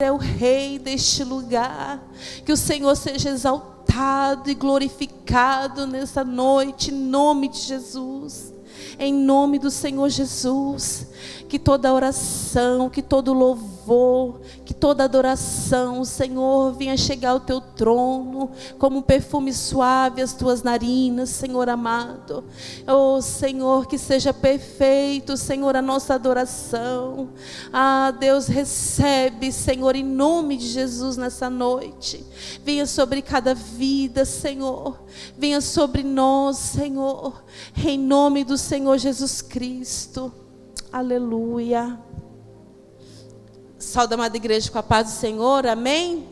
é o Rei deste lugar. Que o Senhor seja exaltado e glorificado nessa noite, em nome de Jesus. Em nome do Senhor Jesus. Que toda oração, que todo louvor, que toda adoração, Senhor, venha chegar ao teu trono como um perfume suave às tuas narinas, Senhor amado. Oh, Senhor, que seja perfeito, Senhor, a nossa adoração. Ah, Deus, recebe, Senhor, em nome de Jesus nessa noite. Venha sobre cada vida, Senhor. Venha sobre nós, Senhor, em nome do Senhor Jesus Cristo. Aleluia. Saúde, amada igreja, com a paz do Senhor, amém?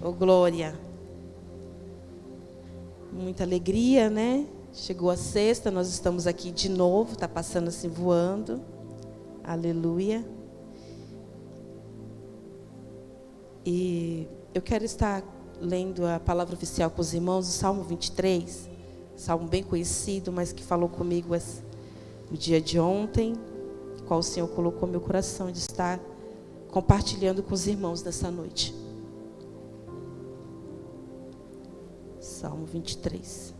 Oh, glória. Muita alegria, né? Chegou a sexta, nós estamos aqui de novo, está passando assim voando. Aleluia. E eu quero estar lendo a palavra oficial com os irmãos, o Salmo 23, salmo bem conhecido, mas que falou comigo no dia de ontem, qual o Senhor colocou no meu coração de estar compartilhando com os irmãos nessa noite. Salmo 23.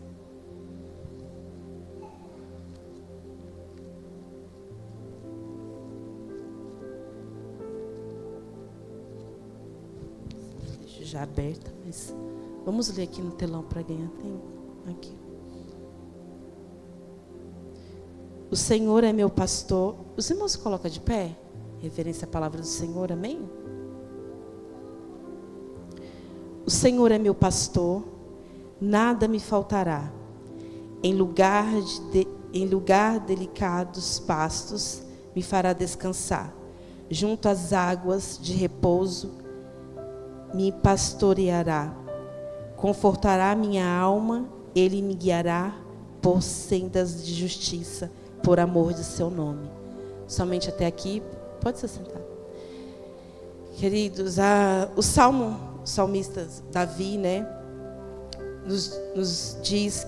Deixa já aberta, mas vamos ler aqui no telão para ganhar tempo. Aqui. O Senhor é meu pastor. Os irmãos se colocam de pé? Reverência à palavra do Senhor, amém? O Senhor é meu pastor, nada me faltará. Em lugar delicados pastos me fará descansar. Junto às águas de repouso me pastoreará. Confortará minha alma, ele me guiará por sendas de justiça, por amor de seu nome. Somente até aqui, pode se sentar. Queridos, o salmista Davi, né, nos diz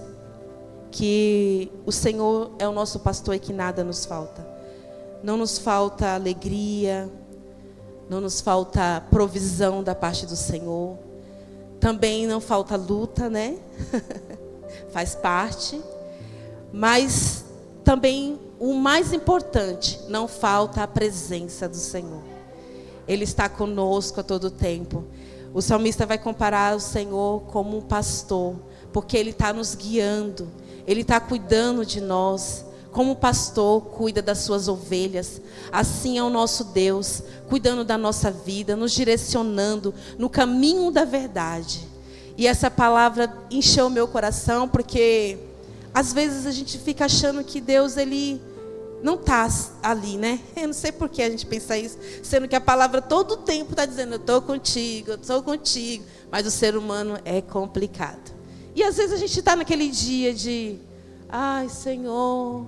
que o Senhor é o nosso pastor e que nada nos falta. Não nos falta alegria, não nos falta provisão da parte do Senhor. Também não falta luta, né? Faz parte. Mas também o mais importante, não falta a presença do Senhor. Ele está conosco a todo tempo. O salmista vai comparar o Senhor como um pastor, porque Ele está nos guiando, Ele está cuidando de nós. Como o pastor cuida das suas ovelhas, assim é o nosso Deus, cuidando da nossa vida, nos direcionando no caminho da verdade. E essa palavra encheu o meu coração, porque às vezes a gente fica achando que Deus, Ele não está ali, né? Eu não sei por que a gente pensa isso, sendo que a palavra todo o tempo está dizendo, eu estou contigo, mas o ser humano é complicado. E às vezes a gente está naquele dia de, ai Senhor,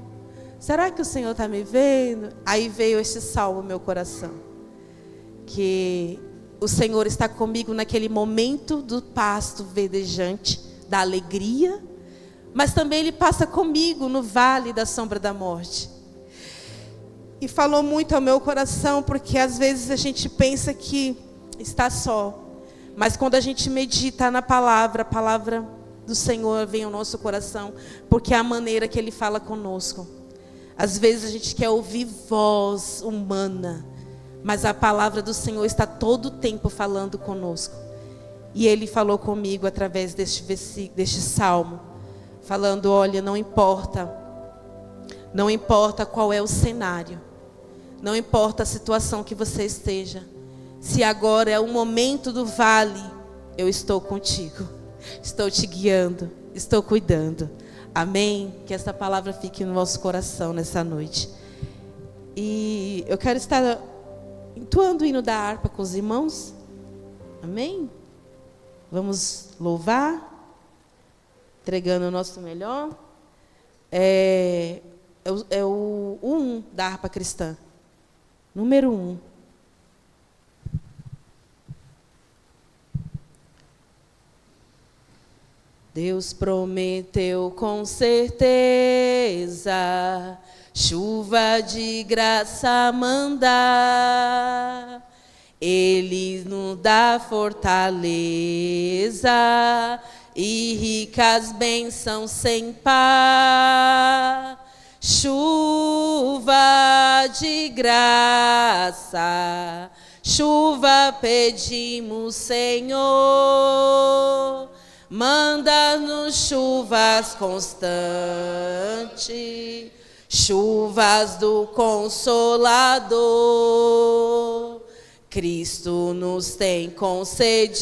será que o Senhor está me vendo? Aí veio este salmo no meu coração, que o Senhor está comigo naquele momento do pasto verdejante, da alegria, mas também Ele passa comigo no vale da sombra da morte. E falou muito ao meu coração, porque às vezes a gente pensa que está só, mas quando a gente medita na palavra, a palavra do Senhor vem ao nosso coração, porque é a maneira que Ele fala conosco. Às vezes a gente quer ouvir voz humana, mas a palavra do Senhor está todo o tempo falando conosco. E Ele falou comigo através deste salmo, falando, olha, não importa qual é o cenário, não importa a situação que você esteja, se agora é o momento do vale, eu estou contigo, estou te guiando, estou cuidando. Amém? Que essa palavra fique no nosso coração nessa noite. E eu quero estar entoando o hino da harpa com os irmãos. Amém? Vamos louvar, entregando o nosso melhor. É o 1 da harpa cristã. Número 1. Deus prometeu com certeza chuva de graça mandar. Ele nos dá fortaleza e ricas bênçãos sem par. Chuva de graça, chuva pedimos, Senhor. Manda-nos chuvas constantes, chuvas do Consolador. Cristo nos tem concedido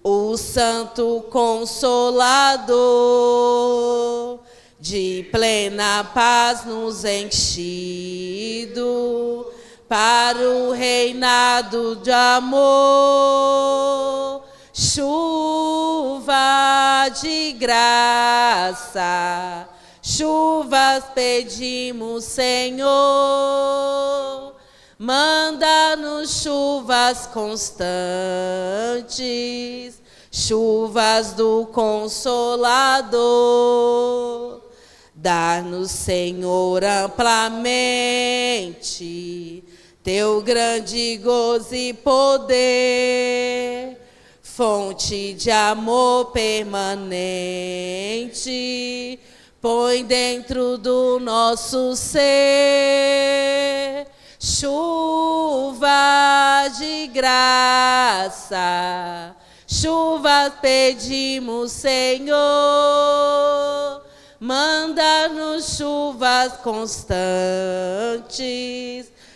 o Santo Consolador, de plena paz nos enchido, para o reinado de amor. Chuva de graça, chuvas pedimos, Senhor. Manda-nos chuvas constantes, chuvas do Consolador. Dá-nos, Senhor, amplamente teu grande gozo e poder, fonte de amor permanente, põe dentro do nosso ser. Chuva de graça, chuva pedimos, Senhor. Manda-nos chuvas constantes,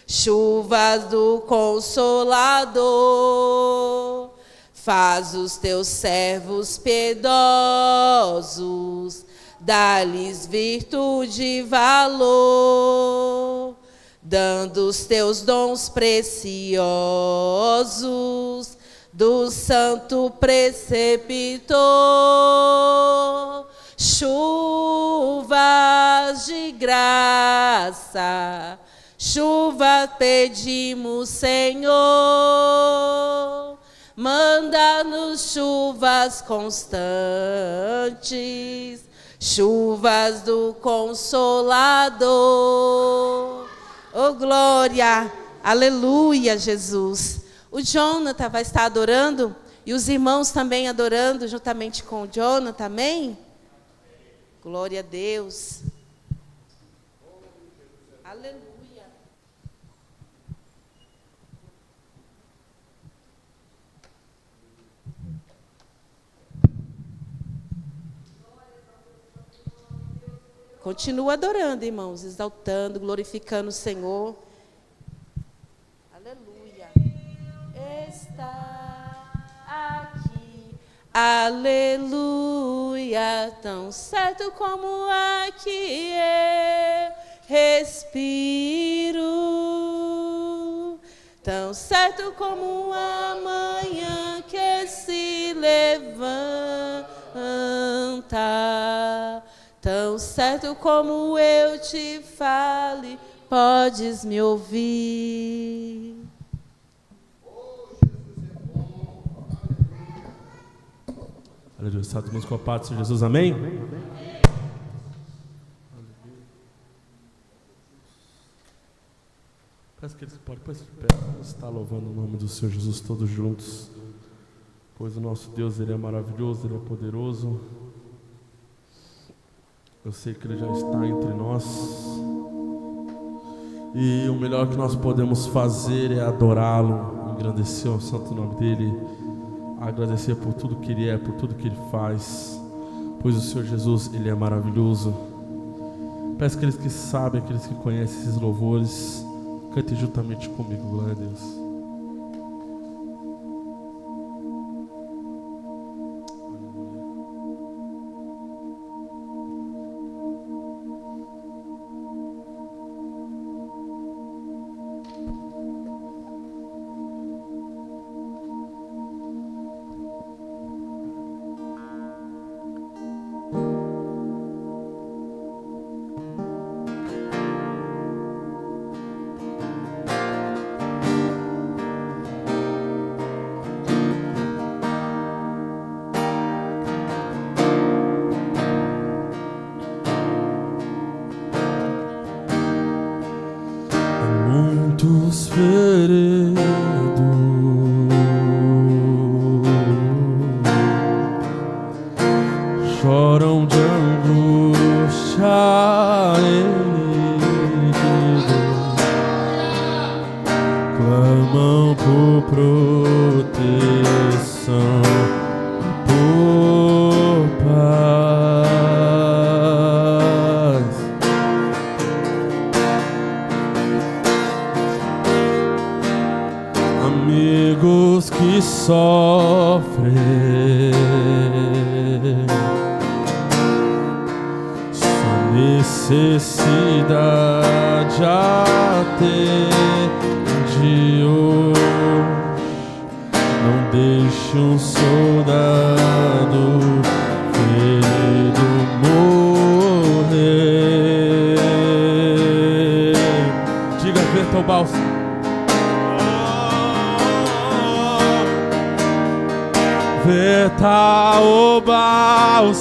chuvas do Consolador. Faz os teus servos piedosos, dá-lhes virtude e valor, dando os teus dons preciosos do santo preceptor. Chuvas de graça, chuva pedimos, Senhor. Manda-nos chuvas constantes, chuvas do Consolador. Oh, glória! Aleluia, Jesus! O Jonathan vai estar adorando e os irmãos também adorando juntamente com o Jonathan, amém? Glória a Deus. Aleluia. Continua adorando, irmãos, exaltando, glorificando o Senhor. Aleluia. Está aqui, aleluia, tão certo como aqui eu respiro, tão certo como a manhã que se levanta, tão certo como eu te fale, podes me ouvir. Aleluia. Santo músico ao Pai, Senhor Jesus, amém? Peço que eles podem pôr-se de pé. Vamos estar louvando o nome do Senhor Jesus todos juntos, pois o nosso Deus, Ele é maravilhoso, Ele é poderoso. Eu sei que Ele já está entre nós, e o melhor que nós podemos fazer é adorá-lo, engrandecer o santo nome dEle, agradecer por tudo que Ele é, por tudo que Ele faz, pois o Senhor Jesus, Ele é maravilhoso. Peço que aqueles que sabem, aqueles que conhecem esses louvores, cantem juntamente comigo. Glória a Deus. muitos feridos choram de angústia erguidos, clamam por proteção e por paz. Amigos que sofrem, sua necessidade atende hoje. Não deixe um soldado ferido morrer. Diga, verta o bálsamo. Verta o bálsamo,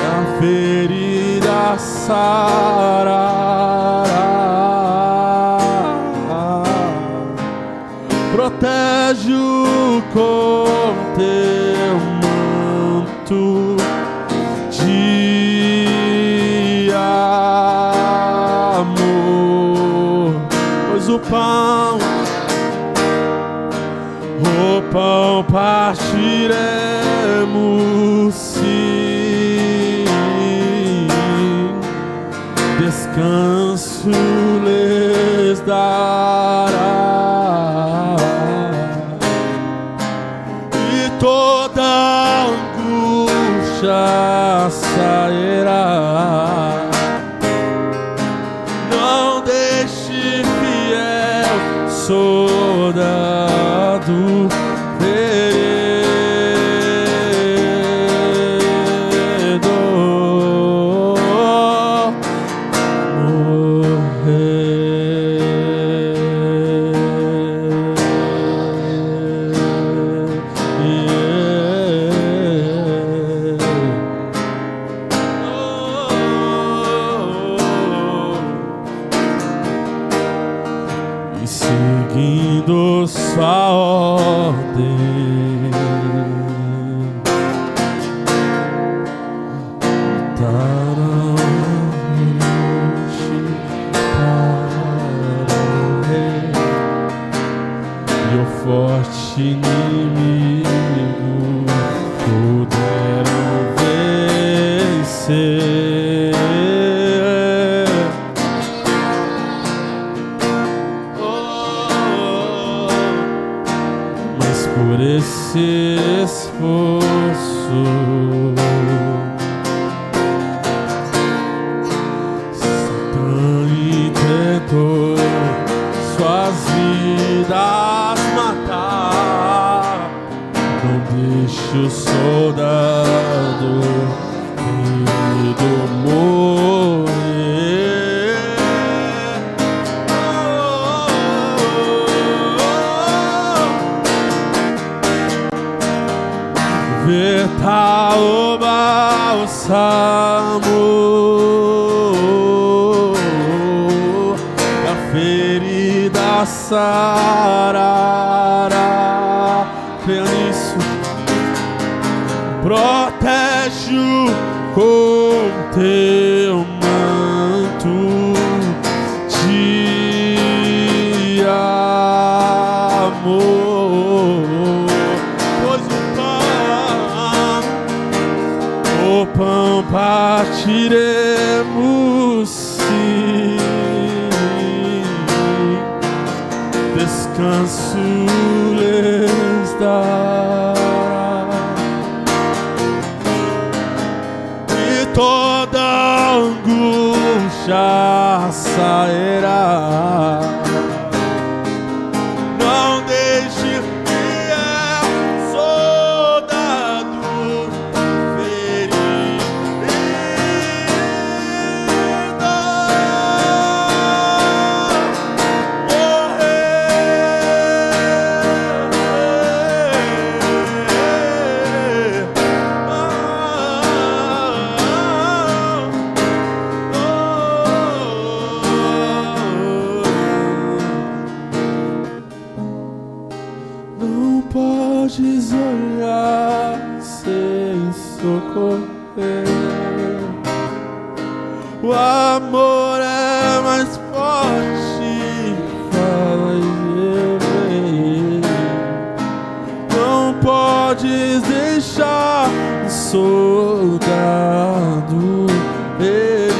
a ferida sarará. Protege-o com teu manto de amor, pois o pão partiremos, sim, descanso lhes dará, e toda angústia sairá. Não deixe, fiel soldado, seguindo sua ordem, darão-te para o rei, e o forte inimigo puderam vencer. Por esse esforço, Satã intentou suas vidas matar. Não deixe o soldado ferido morrer. Verta o bálsamo, a ferida sarará. Creia nisso. Protege-o com teu manto de amor, pois o pão partiremos, sim, descanso lhes dará, e toda angústia sairá. Não deixe, fiel soldado, O amor é mais forte, faz eu ver. Não podes deixar um soldado herir.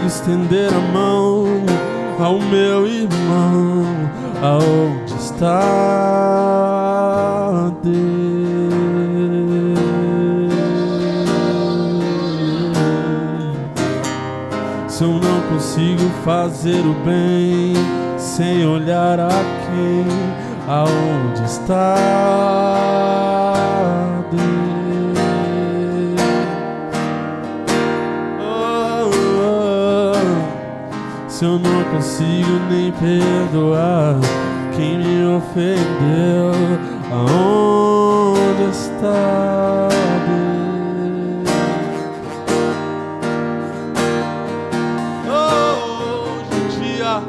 Estender a mão ao meu irmão, aonde está Deus? Se eu não consigo fazer o bem sem olhar a quem, aonde está Deus? Se eu não consigo nem perdoar quem me ofendeu, aonde está Deus? Hoje em dia há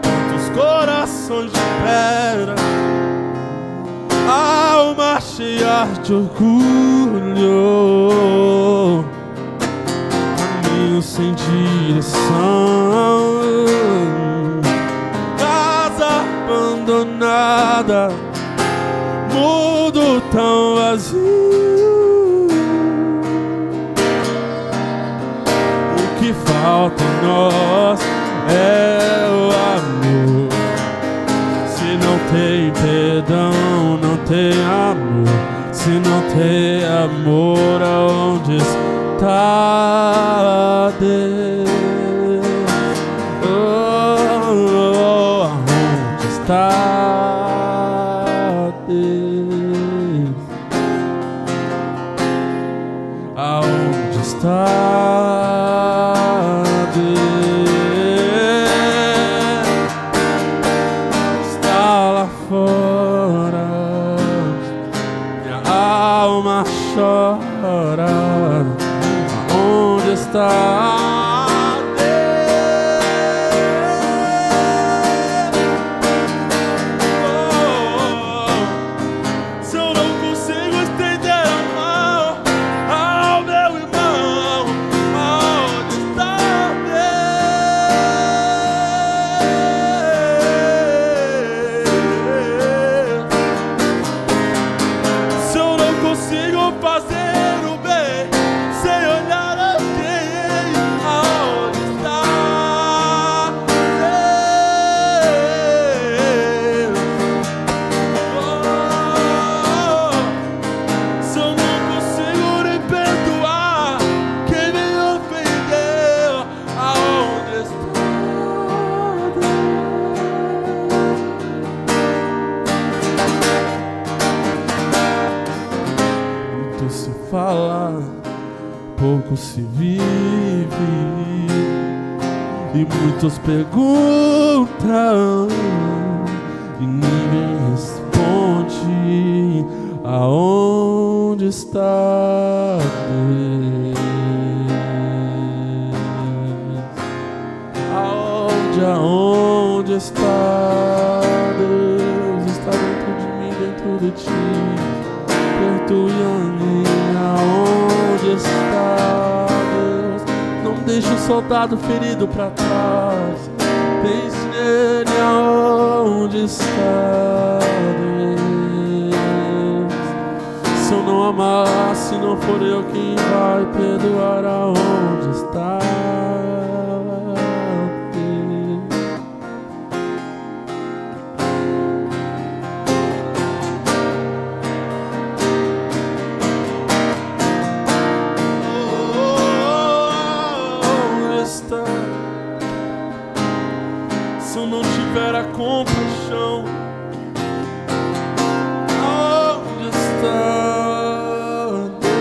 tantos corações de pedra, alma cheia de orgulho, caminho sem direção, casa abandonada, mundo tão vazio. O que falta em nós é o amor. Se não tem perdão, não tem amor. Se não tem amor, aonde está Deus? Aonde está Deus? Aonde está Deus? Está lá fora, minha alma chora. Aonde está pouco se vive e muitos perguntam e ninguém responde. Aonde está Deus? Aonde está Deus? Está dentro de mim, dentro de ti, perto e mim. Aonde está Deus? Não deixe o soldado ferido para trás. Pense nele, aonde está Deus? Se eu não amar, se não for eu quem vai perdoar, aonde está Deus? coração não tiver a compaixão, onde está Deus?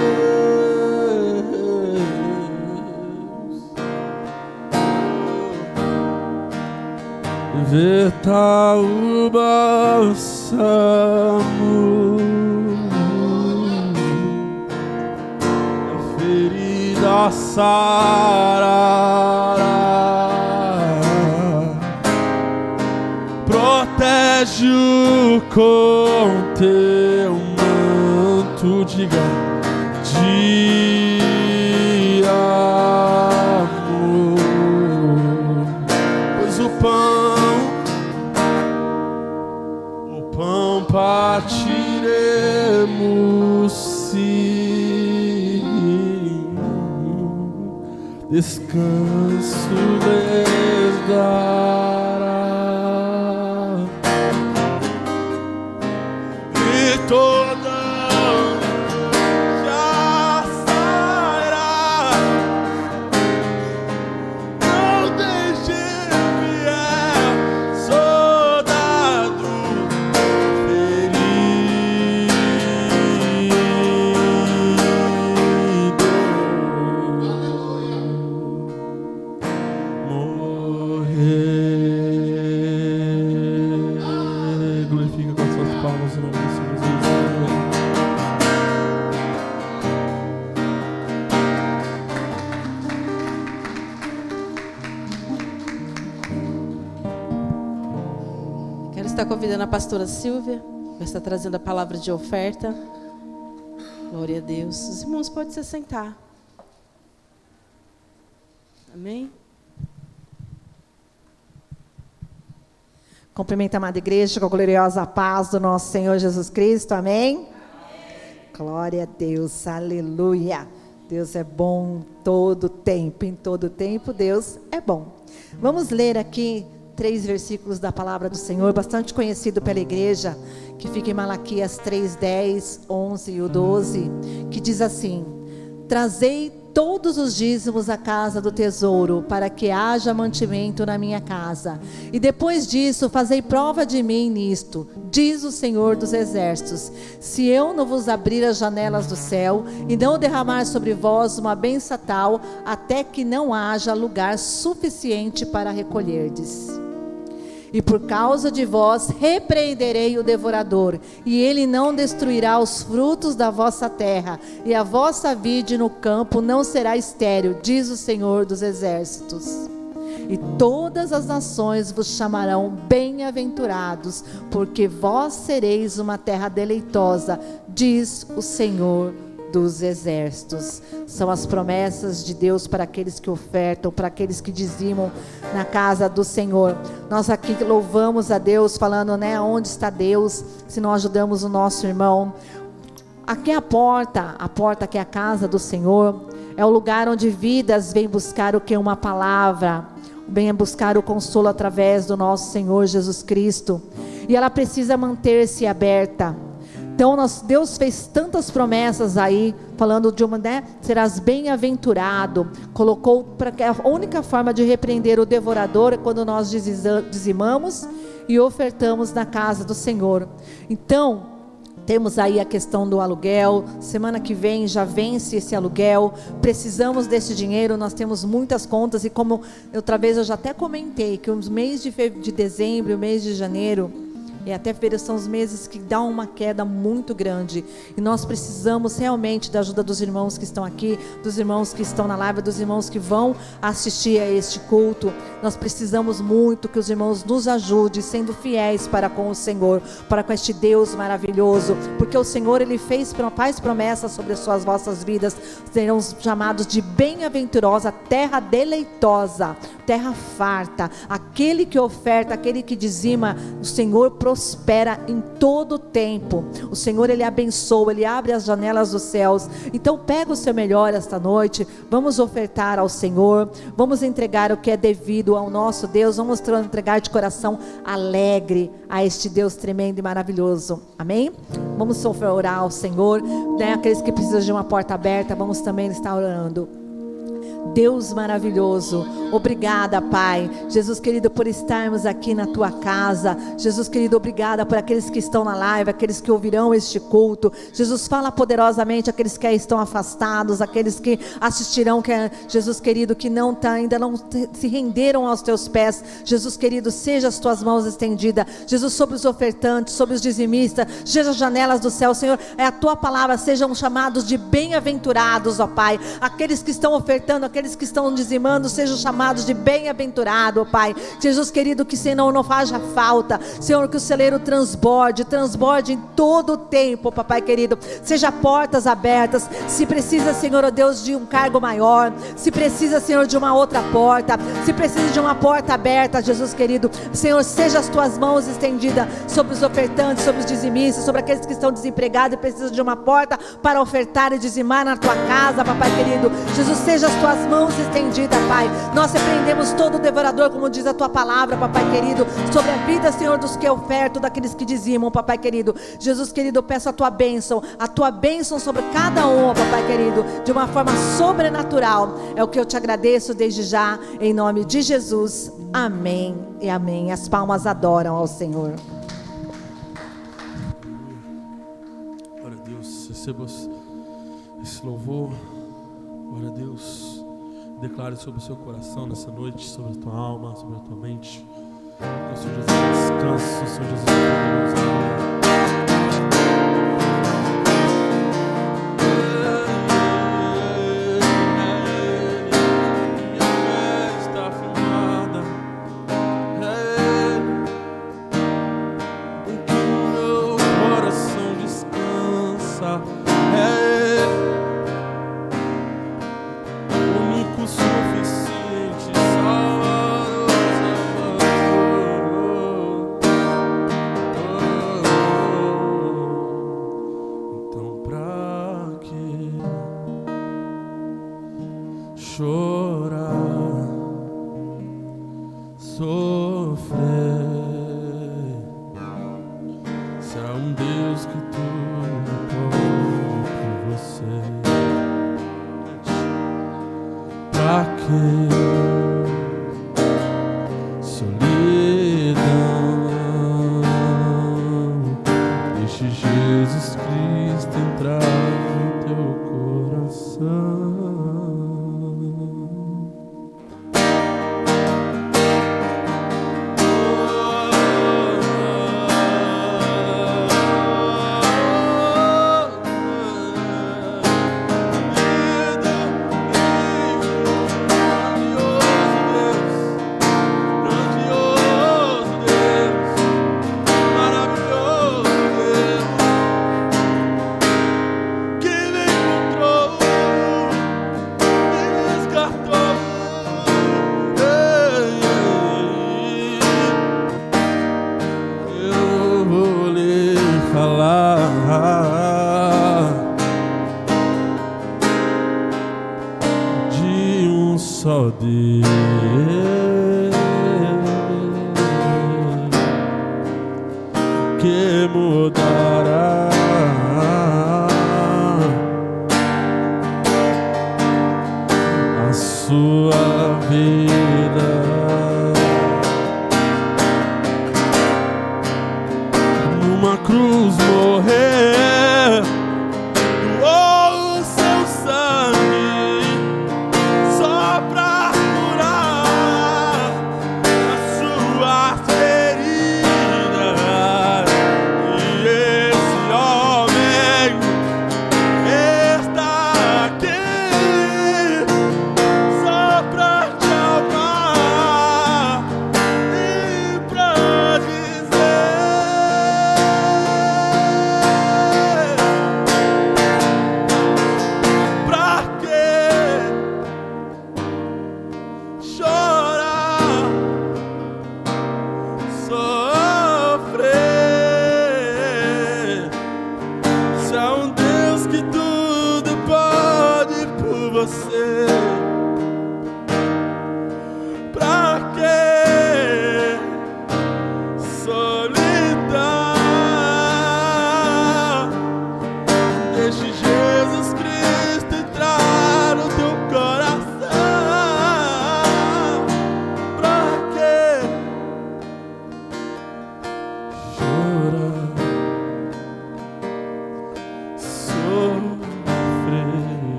Veta o bálsamo, a ferida sarará. Protege-o com teu manto de amor, pois o pão partiremos sim, descanso lhes dará. Toda já sairá, não deixe fiel soldado morrer. Glorifica com as suas palmas o nome do Senhor Jesus. Quero estar convidando a pastora Silvia, vai estar trazendo a palavra de oferta. Glória a Deus. Os irmãos podem se sentar. Amém? Cumprimento a amada igreja com a gloriosa paz do nosso Senhor Jesus Cristo. Amém? Amém. Glória a Deus. Aleluia. Deus é bom todo tempo. Em todo tempo, Deus é bom. Vamos ler aqui 3 versículos da palavra do Senhor, bastante conhecido pela igreja, que fica em Malaquias 3:10, 11 e o 12, que diz assim: trazei todos os dízimos à casa do tesouro, para que haja mantimento na minha casa. E depois disso, fazei prova de mim nisto, diz o Senhor dos Exércitos: se eu não vos abrir as janelas do céu, e não derramar sobre vós uma bênção tal, até que não haja lugar suficiente para recolherdes. E por causa de vós repreenderei o devorador, e ele não destruirá os frutos da vossa terra, e a vossa vide no campo não será estéril, diz o Senhor dos Exércitos. E todas as nações vos chamarão bem-aventurados, porque vós sereis uma terra deleitosa, diz o Senhor dos Exércitos. São as promessas de Deus para aqueles que ofertam, para aqueles que dizimam na casa do Senhor. Nós aqui louvamos a Deus, falando, né, onde está Deus, se não ajudamos o nosso irmão. Aqui é a porta que é a casa do Senhor, é o lugar onde vidas vêm buscar o que? Uma palavra, vêm buscar o consolo através do nosso Senhor Jesus Cristo, e ela precisa manter-se aberta. Então Deus fez tantas promessas aí, falando de uma, né, serás bem-aventurado, colocou para que a única forma de repreender o devorador é quando nós dizimamos e ofertamos na casa do Senhor. Então, temos aí a questão do aluguel, semana que vem já vence esse aluguel, precisamos desse dinheiro, nós temos muitas contas, e como outra vez eu já até comentei, que os meses de dezembro e o mês de janeiro, e até fevereiro são os meses que dão uma queda muito grande, e nós precisamos realmente da ajuda dos irmãos que estão aqui, dos irmãos que estão na live, dos irmãos que vão assistir a este culto. Nós precisamos muito que os irmãos nos ajudem, sendo fiéis para com o Senhor, para com este Deus maravilhoso, porque o Senhor, Ele faz promessas sobre as suas vossas vidas, serão chamados de bem-aventurosa, terra deleitosa, terra farta. Aquele que oferta, aquele que dizima, o Senhor prospera em todo o tempo. O Senhor, Ele abençoa, Ele abre as janelas dos céus. Então pega o seu melhor esta noite, vamos ofertar ao Senhor, vamos entregar o que é devido ao nosso Deus, vamos entregar de coração alegre a este Deus tremendo e maravilhoso. Amém? Vamos orar ao Senhor, né? Aqueles que precisam de uma porta aberta, vamos também estar orando. Deus maravilhoso, obrigada, Pai. Jesus querido, por estarmos aqui na tua casa. Jesus querido, obrigada por aqueles que estão na live, aqueles que ouvirão este culto. Jesus, fala poderosamente aqueles que estão afastados, aqueles que assistirão, Jesus querido, que ainda não se renderam aos teus pés. Jesus querido, seja as tuas mãos estendidas, Jesus, sobre os ofertantes, sobre os dizimistas, seja as janelas do céu, Senhor, é a tua palavra, sejam chamados de bem-aventurados, ó Pai. Aqueles que estão ofertando, aqueles que estão dizimando, sejam chamados de bem-aventurado, ó Pai. Jesus querido, que Senhor não haja falta, Senhor, que o celeiro transborde em todo o tempo, papai querido. Seja portas abertas, se precisa, Senhor, ó Deus, de um cargo maior, se precisa, Senhor, de uma outra porta, se precisa de uma porta aberta, Jesus querido, Senhor, seja as tuas mãos estendidas sobre os ofertantes, sobre os dizimistas, sobre aqueles que estão desempregados e precisam de uma porta para ofertar e dizimar na tua casa, papai querido. Jesus, seja as tuas mãos estendidas, Pai. Nós repreendemos todo o devorador, como diz a tua palavra, papai querido, sobre a vida, Senhor, dos que ofertam, daqueles que dizimam, papai querido. Jesus querido, eu peço a tua bênção sobre cada um, papai querido, de uma forma sobrenatural. É o que eu te agradeço desde já, em nome de Jesus. Amém e amém. As palmas adoram ao Senhor. Glória a Deus, receba esse louvor. Glória a Deus. Declare sobre o seu coração nessa noite, sobre a tua alma, sobre a tua mente. Que o Senhor Jesus descanse, o Senhor Jesus está firmada. Em que o meu coração descansa. Suficiente, Salvador, então pra que chorar, sofrer, se há um Deus que tudo pode por você? Pra que solidão? Deixe Jesus Cristo entrar no teu coração. Só Deus que mudará a sua vida. Numa cruz morrer, doou o seu sangue só pra curar as suas feridas.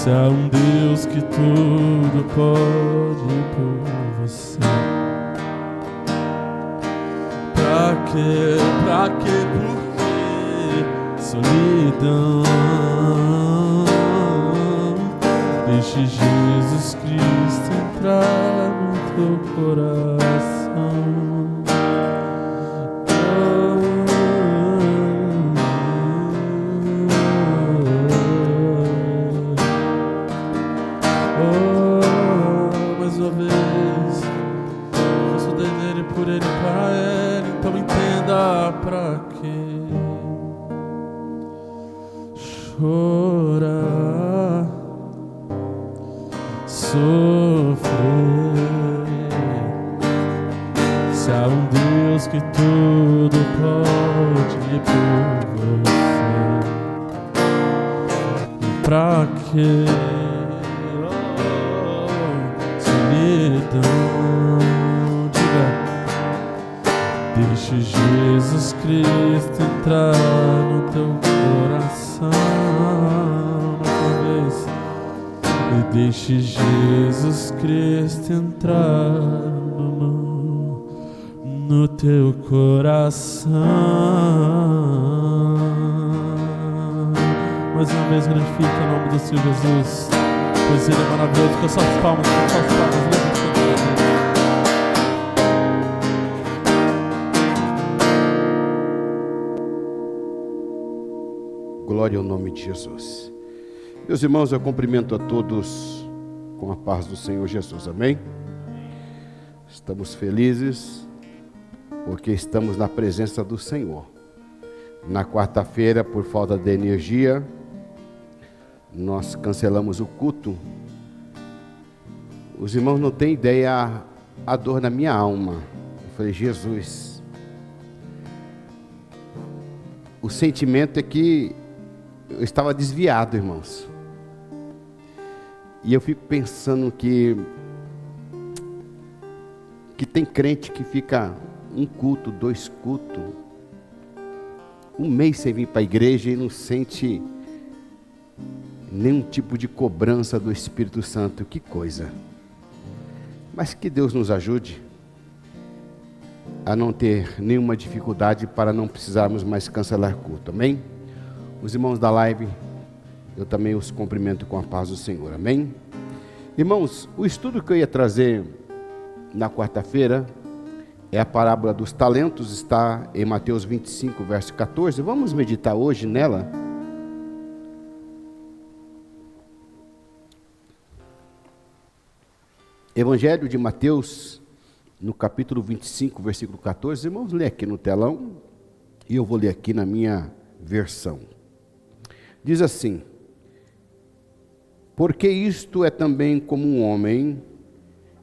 Se há um Deus que tudo pode por você, pra quê, por que solidão? Deixe Jesus Cristo entrar no teu coração. Mais uma vez, faço dele, por ele, para ele. Então entenda pra quê chorar, sofrer, se há um Deus que tudo pode por você, pra que solidão? Diga, deixe Jesus Cristo entrar no teu coração. Outra vez. E deixe Jesus Cristo entrar no teu coração. Mais uma vez, glorifica o nome do Senhor Jesus, pois Ele é maravilhoso. Com as suas palmas, com as suas palmas, glória ao nome de Jesus. Meus irmãos, eu cumprimento a todos com a paz do Senhor Jesus, amém? Estamos felizes porque estamos na presença do Senhor. Na quarta-feira, por falta de energia, nós cancelamos o culto. Os irmãos não têm ideia a dor na minha alma. Eu falei, Jesus, o sentimento é que eu estava desviado, irmãos. E eu fico pensando que tem crente que fica um culto, 2 cultos, um mês sem vir para a igreja e não sente nenhum tipo de cobrança do Espírito Santo. Que coisa! Mas que Deus nos ajude a não ter nenhuma dificuldade para não precisarmos mais cancelar culto, amém? Os irmãos da live, eu também os cumprimento com a paz do Senhor, amém? Irmãos, o estudo que eu ia trazer na quarta-feira é a parábola dos talentos, está em Mateus 25, verso 14. Vamos meditar hoje nela. Evangelho de Mateus, no capítulo 25, versículo 14. Irmãos, lê aqui no telão e eu vou ler aqui na minha versão. Diz assim: porque isto é também como um homem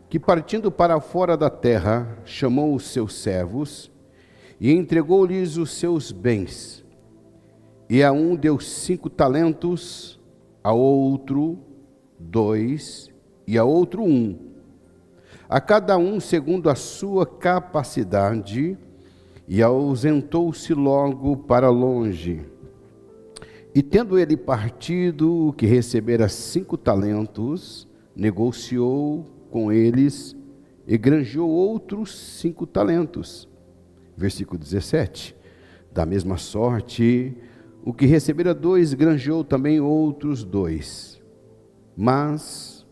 que, partindo para fora da terra, chamou os seus servos e entregou-lhes os seus bens. E a um deu 5 talentos, a outro 2 e a outro 1, a cada um segundo a sua capacidade, e ausentou-se logo para longe. E tendo ele partido, o que recebera 5 talentos, negociou com eles e granjeou outros 5 talentos. Versículo 17. Da mesma sorte, o que recebera 2, granjeou também outros 2. Mas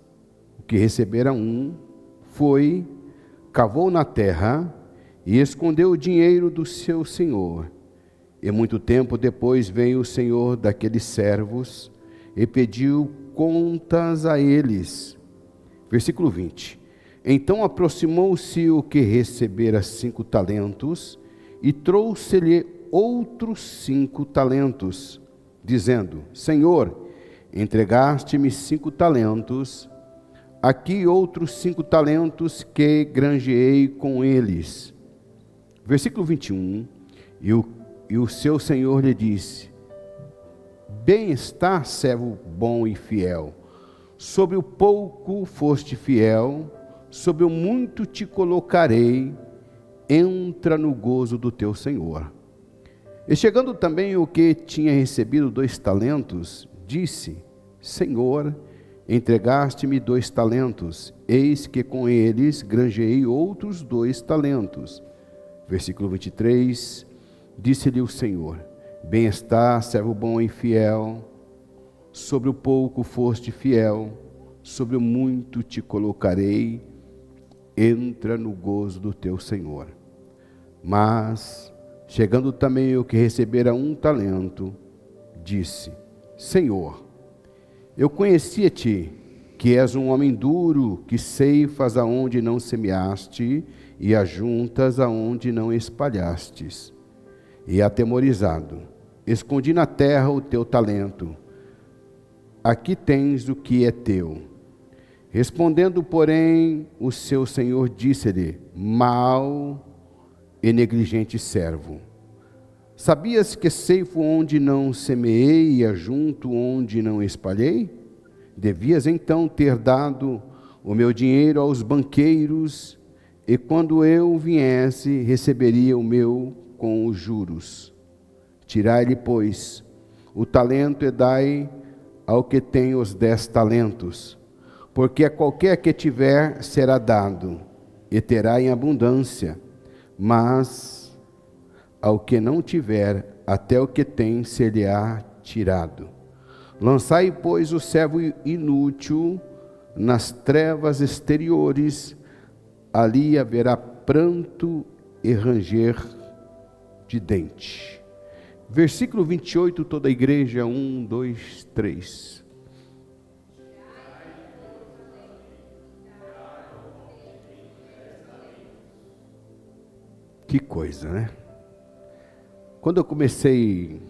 o que recebera 1, foi, cavou na terra e escondeu o dinheiro do seu senhor. E muito tempo depois veio o senhor daqueles servos e pediu contas a eles. Versículo 20. Então aproximou-se o que recebera 5 talentos e trouxe-lhe outros 5 talentos, dizendo: Senhor, entregaste-me 5 talentos, aqui outros 5 talentos que granjeei com eles. Versículo 21. E o seu senhor lhe disse: bem está, servo bom e fiel. Sobre o pouco foste fiel, sobre o muito te colocarei. Entra no gozo do teu senhor. E chegando também o que tinha recebido 2 talentos, disse: Senhor, Entregaste-me 2 talentos, eis que com eles granjeei outros 2 talentos. Versículo 23, disse-lhe o Senhor: bem está, servo bom e fiel, sobre o pouco foste fiel, sobre o muito te colocarei, entra no gozo do teu Senhor. Mas, chegando também o que recebera 1 talento, disse: Senhor, eu conhecia-te, que és um homem duro, que ceifas aonde não semeaste, e ajuntas aonde não espalhastes. E atemorizado, escondi na terra o teu talento. Aqui tens o que é teu. Respondendo, porém, o seu senhor disse-lhe: mau e negligente servo. Sabias que ceifo onde não semeei e ajunto onde não espalhei? Devias então ter dado o meu dinheiro aos banqueiros, e quando eu viesse, receberia o meu com os juros. Tirai-lhe, pois, o talento e dai ao que tem os 10 talentos, porque a qualquer que tiver será dado, e terá em abundância, mas ao que não tiver, até o que tem ser-lhe-á tirado. Lançai, pois, o servo inútil nas trevas exteriores, ali haverá pranto e ranger de dente. Versículo 28, toda a igreja, 1, 2, 3. Que coisa, né? Quando eu comecei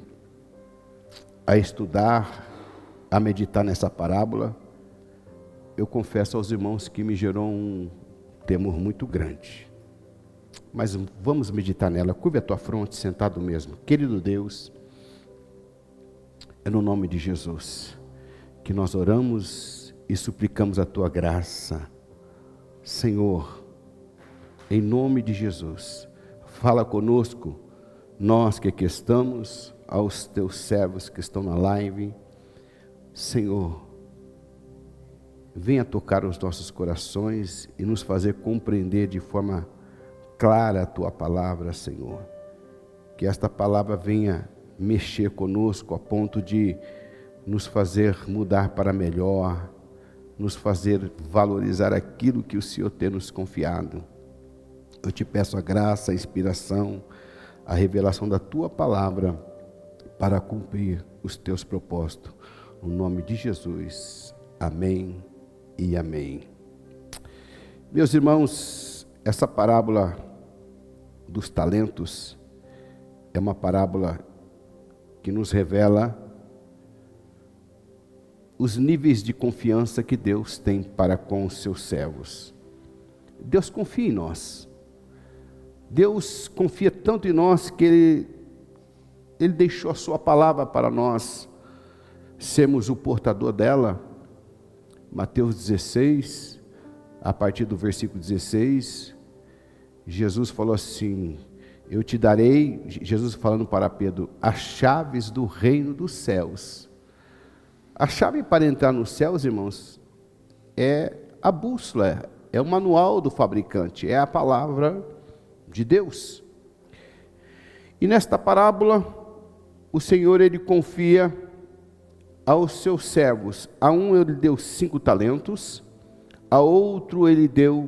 a estudar, a meditar nessa parábola, eu confesso aos irmãos que me gerou um temor muito grande. Mas vamos meditar nela. Curve a tua fronte, sentado mesmo. Querido Deus, é no nome de Jesus que nós oramos e suplicamos a tua graça. Senhor, em nome de Jesus, fala conosco, nós que aqui estamos, aos teus servos que estão na live. Senhor, venha tocar os nossos corações e nos fazer compreender de forma clara a tua palavra, Senhor. Que esta palavra venha mexer conosco a ponto de nos fazer mudar para melhor, nos fazer valorizar aquilo que o Senhor tem nos confiado. Eu te peço a graça, a inspiração, a revelação da tua palavra para cumprir os teus propósitos. No nome de Jesus. Amém e amém. Meus irmãos, essa parábola dos talentos é uma parábola que nos revela os níveis de confiança que Deus tem para com os seus servos. Deus confia em nós. Deus confia tanto em nós que Ele deixou a sua palavra para nós sermos o portador dela. Mateus 16, a partir do versículo 16, Jesus falou assim: eu te darei, Jesus falando para Pedro, as chaves do reino dos céus. A chave para entrar nos céus, irmãos, é a bússola, é o manual do fabricante, é a palavra de Deus. E nesta parábola, o Senhor, Ele confia aos seus servos. A um Ele deu 5 talentos, a outro Ele deu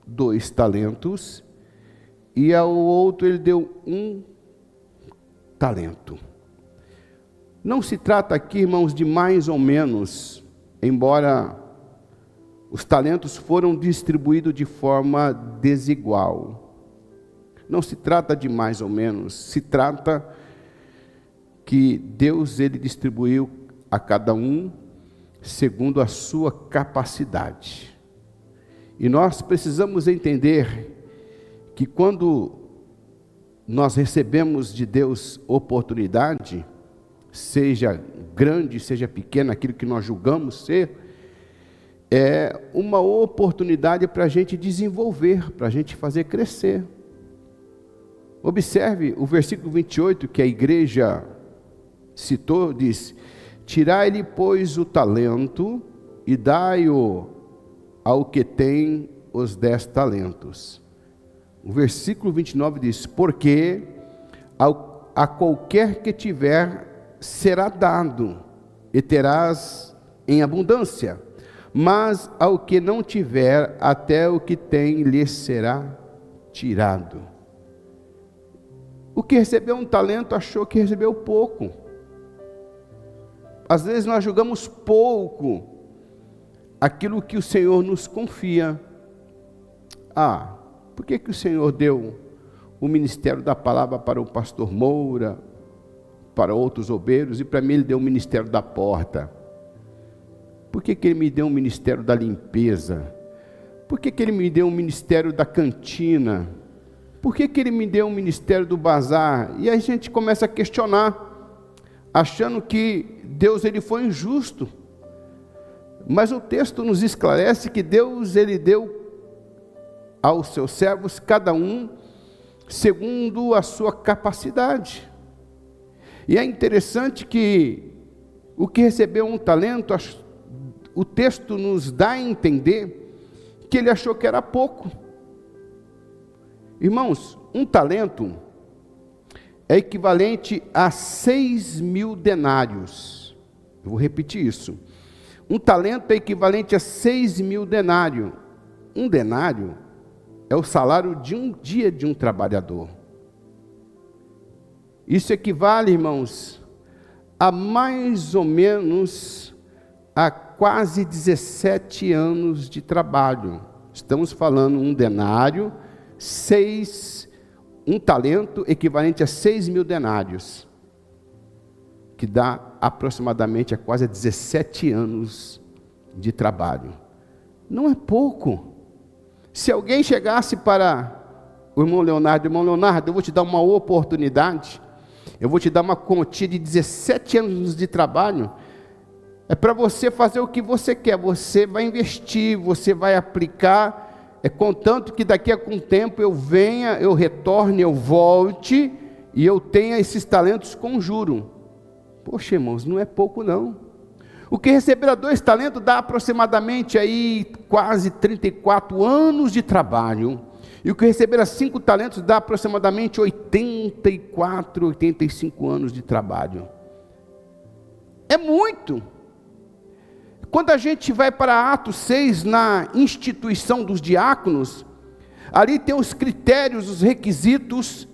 2 talentos, e ao outro Ele deu 1 talento. Não se trata aqui, irmãos, de mais ou menos, embora os talentos foram distribuídos de forma desigual. Não se trata de mais ou menos, se trata que Deus, Ele distribuiu a cada um segundo a sua capacidade. E nós precisamos entender que quando nós recebemos de Deus oportunidade, seja grande, seja pequena, aquilo que nós julgamos ser, é uma oportunidade para a gente desenvolver, para a gente fazer crescer. Observe o versículo 28 que a igreja citou, diz: tirai-lhe, pois, o talento e dai-o ao que tem os 10 talentos. O versículo 29 diz: porque a qualquer que tiver será dado, e terás em abundância, mas ao que não tiver, até o que tem lhe será tirado. O que recebeu um talento achou que recebeu pouco. Às vezes nós julgamos pouco aquilo que o Senhor nos confia. Por que o Senhor deu o ministério da palavra para o pastor Moura, para outros obreiros, e para mim Ele deu o ministério da porta? Por que Ele me deu o ministério da limpeza? Por que Ele me deu o ministério da cantina? Por que Ele me deu o ministério do bazar? E aí a gente começa a questionar, achando que Deus ele foi injusto. Mas o texto nos esclarece que Deus ele deu aos seus servos, cada um segundo a sua capacidade. E é interessante que o que recebeu um talento, o texto nos dá a entender que ele achou que era pouco. Irmãos, um talento é equivalente a 6.000 denários. Eu vou repetir isso. Um talento é equivalente a 6.000 denários. Um denário é o salário de um dia de um trabalhador. Isso equivale, irmãos, a mais ou menos a quase 17 anos de trabalho. Estamos falando um denário, um talento equivalente a 6.000 denários, que dá aproximadamente a quase 17 anos de trabalho. Não é pouco. Se alguém chegasse para o irmão Leonardo, eu vou te dar uma oportunidade, eu vou te dar uma quantia de 17 anos de trabalho, é para você fazer o que você quer, você vai investir, você vai aplicar, contanto que daqui a algum tempo eu venha, eu retorne, eu volte, e eu tenha esses talentos com juro. Poxa, irmãos, não é pouco não. O que receberá 2 talentos dá aproximadamente aí quase 34 anos de trabalho. E o que receberá 5 talentos dá aproximadamente 84, 85 anos de trabalho. É muito. Quando a gente vai para Atos 6, na instituição dos diáconos, ali tem os critérios, os requisitos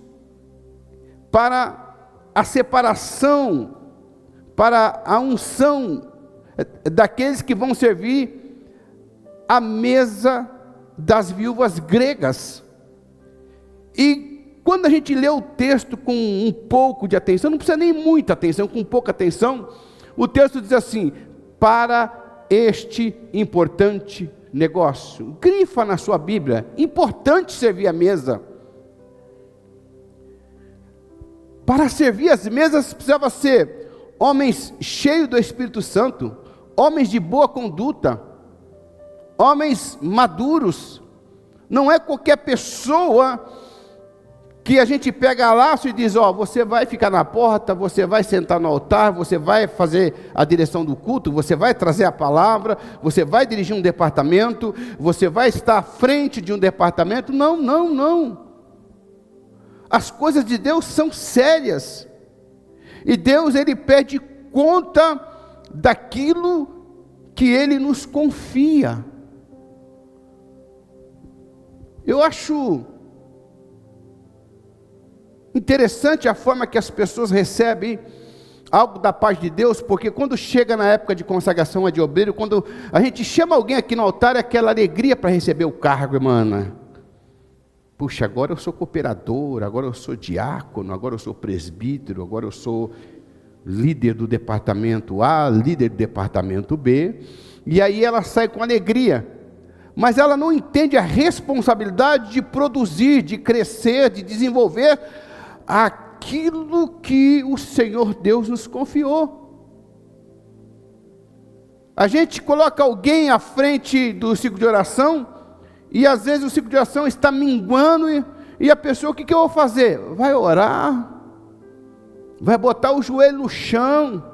para a separação, para a unção daqueles que vão servir a mesa das viúvas gregas. E quando a gente lê o texto com um pouco de atenção, não precisa nem muita atenção, com pouca atenção, o texto diz assim: para este importante negócio. Grifa na sua Bíblia: importante servir a mesa. Para servir as mesas precisava ser homens cheios do Espírito Santo, homens de boa conduta, homens maduros. Não é qualquer pessoa que a gente pega laço e diz: você vai ficar na porta, você vai sentar no altar, você vai fazer a direção do culto, você vai trazer a palavra, você vai dirigir um departamento, você vai estar à frente de um departamento. Não. As coisas de Deus são sérias. E Deus, Ele pede conta daquilo que Ele nos confia. Eu acho interessante a forma que as pessoas recebem algo da parte de Deus, porque quando chega na época de consagração de obreiro, quando a gente chama alguém aqui no altar, é aquela alegria para receber o cargo, irmã. Puxa, agora eu sou cooperador, agora eu sou diácono, agora eu sou presbítero, agora eu sou líder do departamento A, líder do departamento B, e aí ela sai com alegria, mas ela não entende a responsabilidade de produzir, de crescer, de desenvolver aquilo que o Senhor Deus nos confiou. A gente coloca alguém à frente do ciclo de oração, e às vezes o ciclo de oração está minguando, e a pessoa, o que eu vou fazer? Vai orar, vai botar o joelho no chão,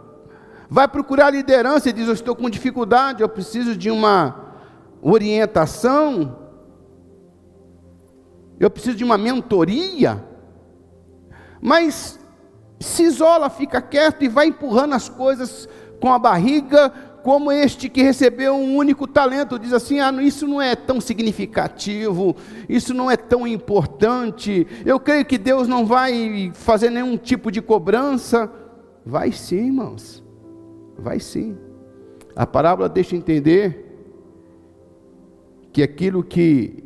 Vai procurar liderança e diz: eu estou com dificuldade, eu preciso de uma orientação, eu preciso de uma mentoria. Mas se isola, fica quieto e vai empurrando as coisas com a barriga, como este que recebeu um único talento, diz assim: isso não é tão significativo, isso não é tão importante, eu creio que Deus não vai fazer nenhum tipo de cobrança. Vai sim, irmãos, vai sim. A parábola deixa entender que aquilo que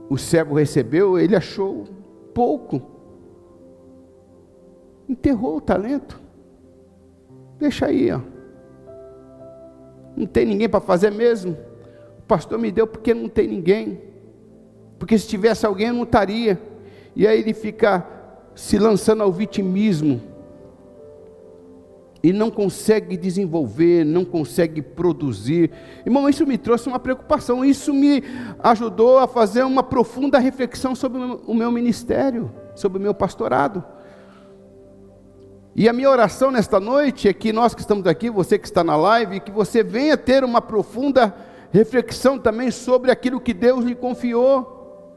o servo recebeu, ele achou pouco, enterrou o talento. Deixa aí, ó. Não tem ninguém para fazer mesmo. O pastor me deu porque não tem ninguém. Porque se tivesse alguém eu não estaria. E aí ele fica se lançando ao vitimismo. E não consegue desenvolver, não consegue produzir. Irmão, isso me trouxe uma preocupação. Isso me ajudou a fazer uma profunda reflexão sobre o meu ministério, sobre o meu pastorado. E a minha oração nesta noite é que nós que estamos aqui, você que está na live, que você venha ter uma profunda reflexão também sobre aquilo que Deus lhe confiou.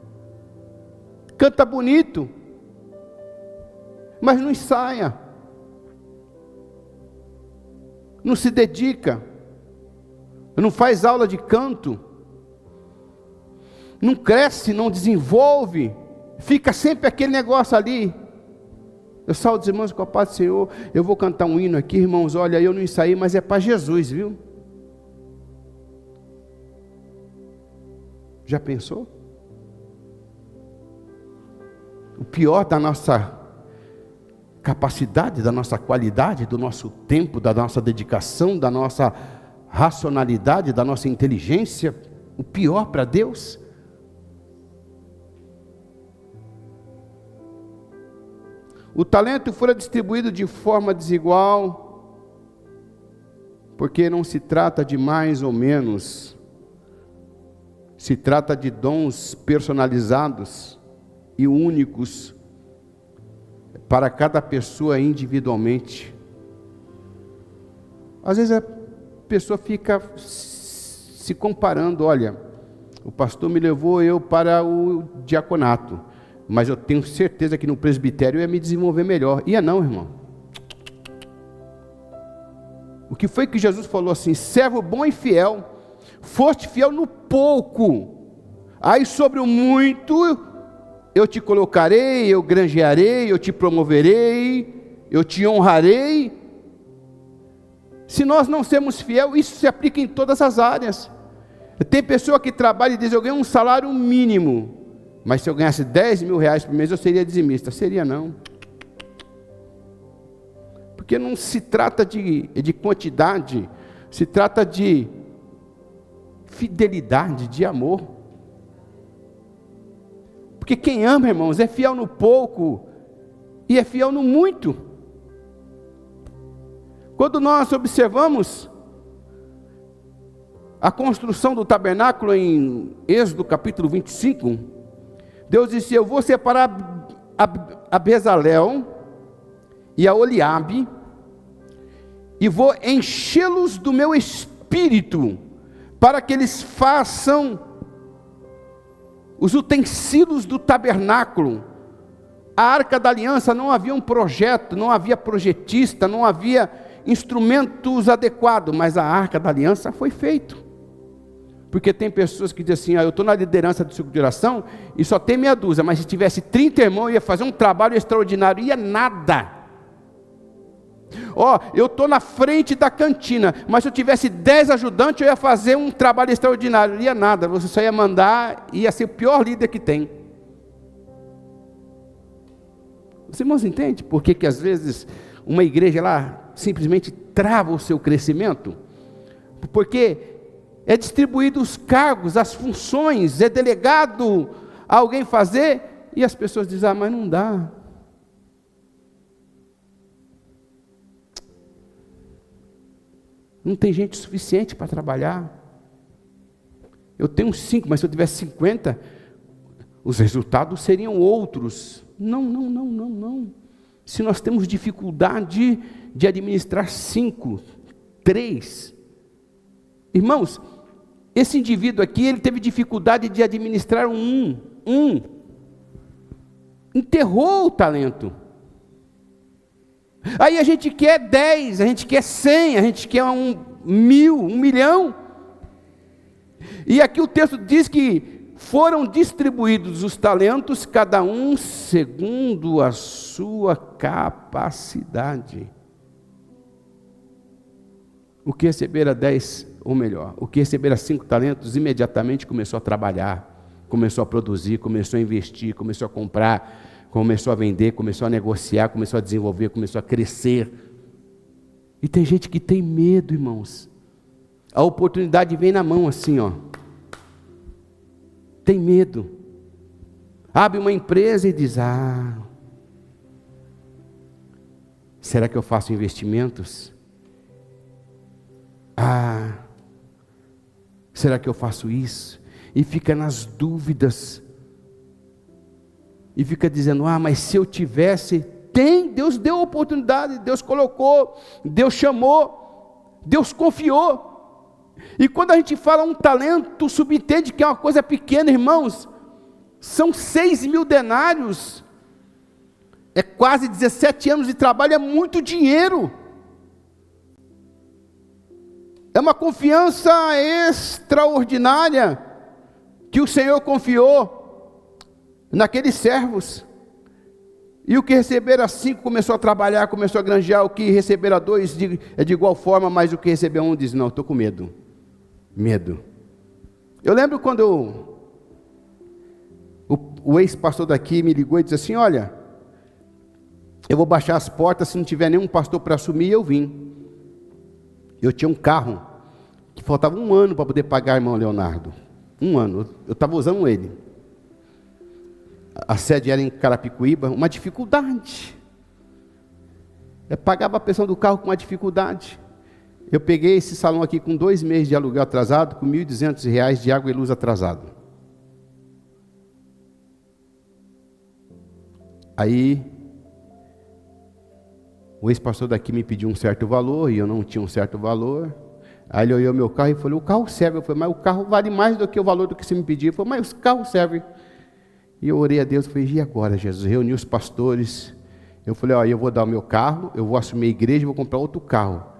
Canta bonito, mas não ensaia, não se dedica, não faz aula de canto, não cresce, não desenvolve, fica sempre aquele negócio ali. Eu saúdo os irmãos com a paz do Senhor. Eu vou cantar um hino aqui, irmãos. Olha, eu não ensaiei, mas é para Jesus, viu? Já pensou? O pior da nossa capacidade, da nossa qualidade, do nosso tempo, da nossa dedicação, da nossa racionalidade, da nossa inteligência, o pior para Deus. O talento foi distribuído de forma desigual, porque não se trata de mais ou menos, se trata de dons personalizados e únicos para cada pessoa individualmente. Às vezes a pessoa fica se comparando: olha, o pastor me levou eu para o diaconato, mas eu tenho certeza que no presbitério eu ia me desenvolver melhor. Ia não, irmão. O que foi que Jesus falou assim: servo bom e fiel, foste fiel no pouco, aí sobre o muito eu te colocarei, eu granjearei, eu te promoverei, eu te honrarei. Se nós não sermos fiel, isso se aplica em todas as áreas. Tem pessoa que trabalha e diz: eu ganho um salário mínimo, mas se eu ganhasse 10 mil reais por mês, eu seria dizimista. Seria não. Porque não se trata de quantidade, se trata de fidelidade, de amor. Porque quem ama, irmãos, é fiel no pouco e é fiel no muito. Quando nós observamos a construção do tabernáculo em Êxodo capítulo 25, Deus disse: eu vou separar a Bezalel e a Oliabe, e vou enchê-los do meu espírito, para que eles façam os utensílios do tabernáculo. A Arca da Aliança não havia um projeto, não havia projetista, não havia instrumentos adequados, mas a Arca da Aliança foi feita. Porque tem pessoas que dizem assim: eu estou na liderança do ciclo de oração e só tem meia dúzia, mas se tivesse 30 irmãos, eu ia fazer um trabalho extraordinário. Ia nada. Eu estou na frente da cantina, mas se eu tivesse 10 ajudantes, eu ia fazer um trabalho extraordinário. Ia nada, você só ia mandar, ia ser o pior líder que tem. Os irmãos entendem por que às vezes uma igreja lá simplesmente trava o seu crescimento? Porque é distribuído os cargos, as funções, é delegado a alguém fazer, e as pessoas dizem: mas não dá. Não tem gente suficiente para trabalhar. Eu tenho 5, mas se eu tivesse 50, os resultados seriam outros. Não. Se nós temos dificuldade de administrar 5, 3, irmãos, esse indivíduo aqui, ele teve dificuldade de administrar um, enterrou o talento. Aí a gente quer 10, a gente quer 100, a gente quer 1.000, 1 milhão. E aqui o texto diz que foram distribuídos os talentos, cada um segundo a sua capacidade. O que recebera 10, ou melhor, o que recebera 5 talentos, imediatamente começou a trabalhar, começou a produzir, começou a investir, começou a comprar, começou a vender, começou a negociar, começou a desenvolver, começou a crescer. E tem gente que tem medo, irmãos. A oportunidade vem na mão assim, ó. Tem medo. Abre uma empresa e diz: será que eu faço investimentos? Será que eu faço isso? E fica nas dúvidas. E fica dizendo: mas se eu tivesse... Deus deu a oportunidade, Deus colocou, Deus chamou, Deus confiou. E quando a gente fala um talento, subentende que é uma coisa pequena, irmãos. São 6.000 denários. É quase 17 anos de trabalho, é muito dinheiro. É uma confiança extraordinária que o Senhor confiou naqueles servos. E o que recebera 5 começou a trabalhar, começou a granjear. O que recebera 2 é de igual forma, mas o que recebeu 1 diz: não, estou com medo. Medo. Eu lembro quando o ex-pastor daqui me ligou e disse assim: olha, eu vou baixar as portas, se não tiver nenhum pastor para assumir, eu vim. Eu tinha um carro, que faltava 1 ano para poder pagar, irmão Leonardo. 1 ano, eu estava usando ele. A sede era em Carapicuíba, uma dificuldade. Eu pagava a pressão do carro com uma dificuldade. Eu peguei esse salão aqui com 2 meses de aluguel atrasado, com R$1.200 de água e luz atrasado. Aí, o ex-pastor daqui me pediu um certo valor, e eu não tinha um certo valor. Aí ele olhou meu carro e falou: o carro serve. Eu falei: mas o carro vale mais do que o valor do que você me pediu. Ele falou: mas o carro serve. E eu orei a Deus, falei: e agora, Jesus? Reuni os pastores. Eu falei: eu vou dar o meu carro, eu vou assumir a igreja, vou comprar outro carro.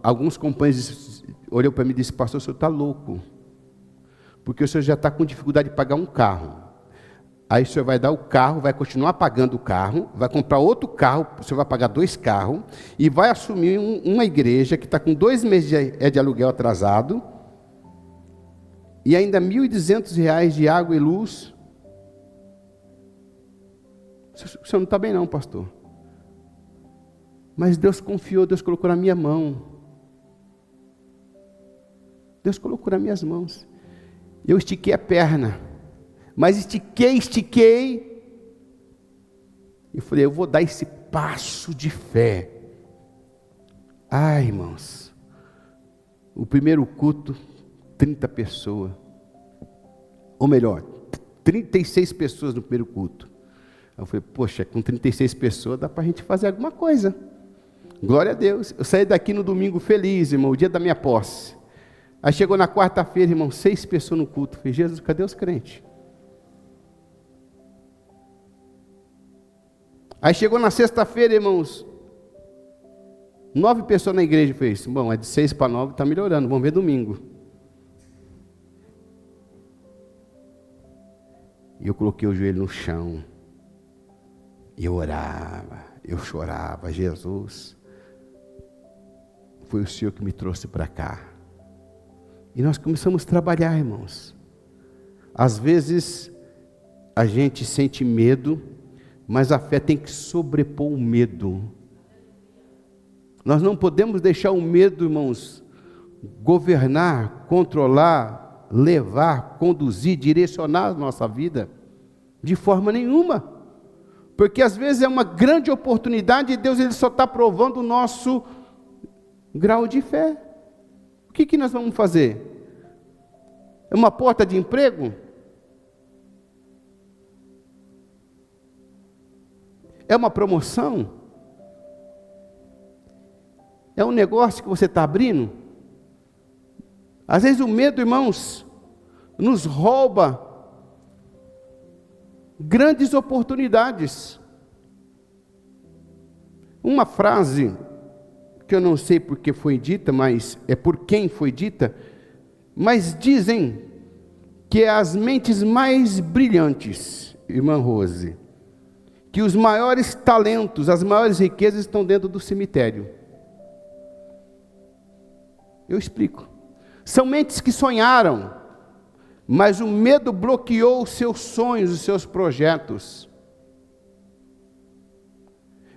Alguns companheiros olhou para mim e disse: pastor, o senhor está louco, porque o senhor já está com dificuldade de pagar um carro. Aí o senhor vai dar o carro, vai continuar pagando o carro, vai comprar outro carro, o senhor vai pagar 2 carros, e vai assumir uma igreja que está com 2 meses de aluguel atrasado, e ainda R$1.200 de água e luz. O senhor não está bem não, pastor. Mas Deus confiou, Deus colocou na minha mão. Deus colocou nas minhas mãos. Eu estiquei a perna, mas estiquei. E falei: eu vou dar esse passo de fé. Irmãos, o primeiro culto, 30 pessoas. Ou melhor, 36 pessoas no primeiro culto. Eu falei: poxa, com 36 pessoas dá para a gente fazer alguma coisa. Glória a Deus. Eu saí daqui no domingo feliz, irmão, o dia da minha posse. Aí chegou na quarta-feira, irmão, 6 pessoas no culto. Eu falei: Jesus, cadê os crentes? Aí chegou na sexta-feira, irmãos, 9 pessoas na igreja. Eu falei: bom, é de 6 para 9, está melhorando, vamos ver domingo. E eu coloquei o joelho no chão. E eu orava, eu chorava: Jesus, foi o Senhor que me trouxe para cá. E nós começamos a trabalhar, irmãos. Às vezes a gente sente medo, mas a fé tem que sobrepor o medo. Nós não podemos deixar o medo, irmãos, governar, controlar, levar, conduzir, direcionar a nossa vida, de forma nenhuma. Porque às vezes é uma grande oportunidade e Deus ele só está provando o nosso grau de fé. O que nós vamos fazer? É uma porta de emprego? É uma promoção? É um negócio que você está abrindo? Às vezes o medo, irmãos, nos rouba grandes oportunidades. Uma frase que eu não sei por que foi dita, mas é por quem foi dita, mas dizem que as mentes mais brilhantes, irmã Rose, que os maiores talentos, as maiores riquezas estão dentro do cemitério. Eu explico. São mentes que sonharam, mas o medo bloqueou os seus sonhos, os seus projetos.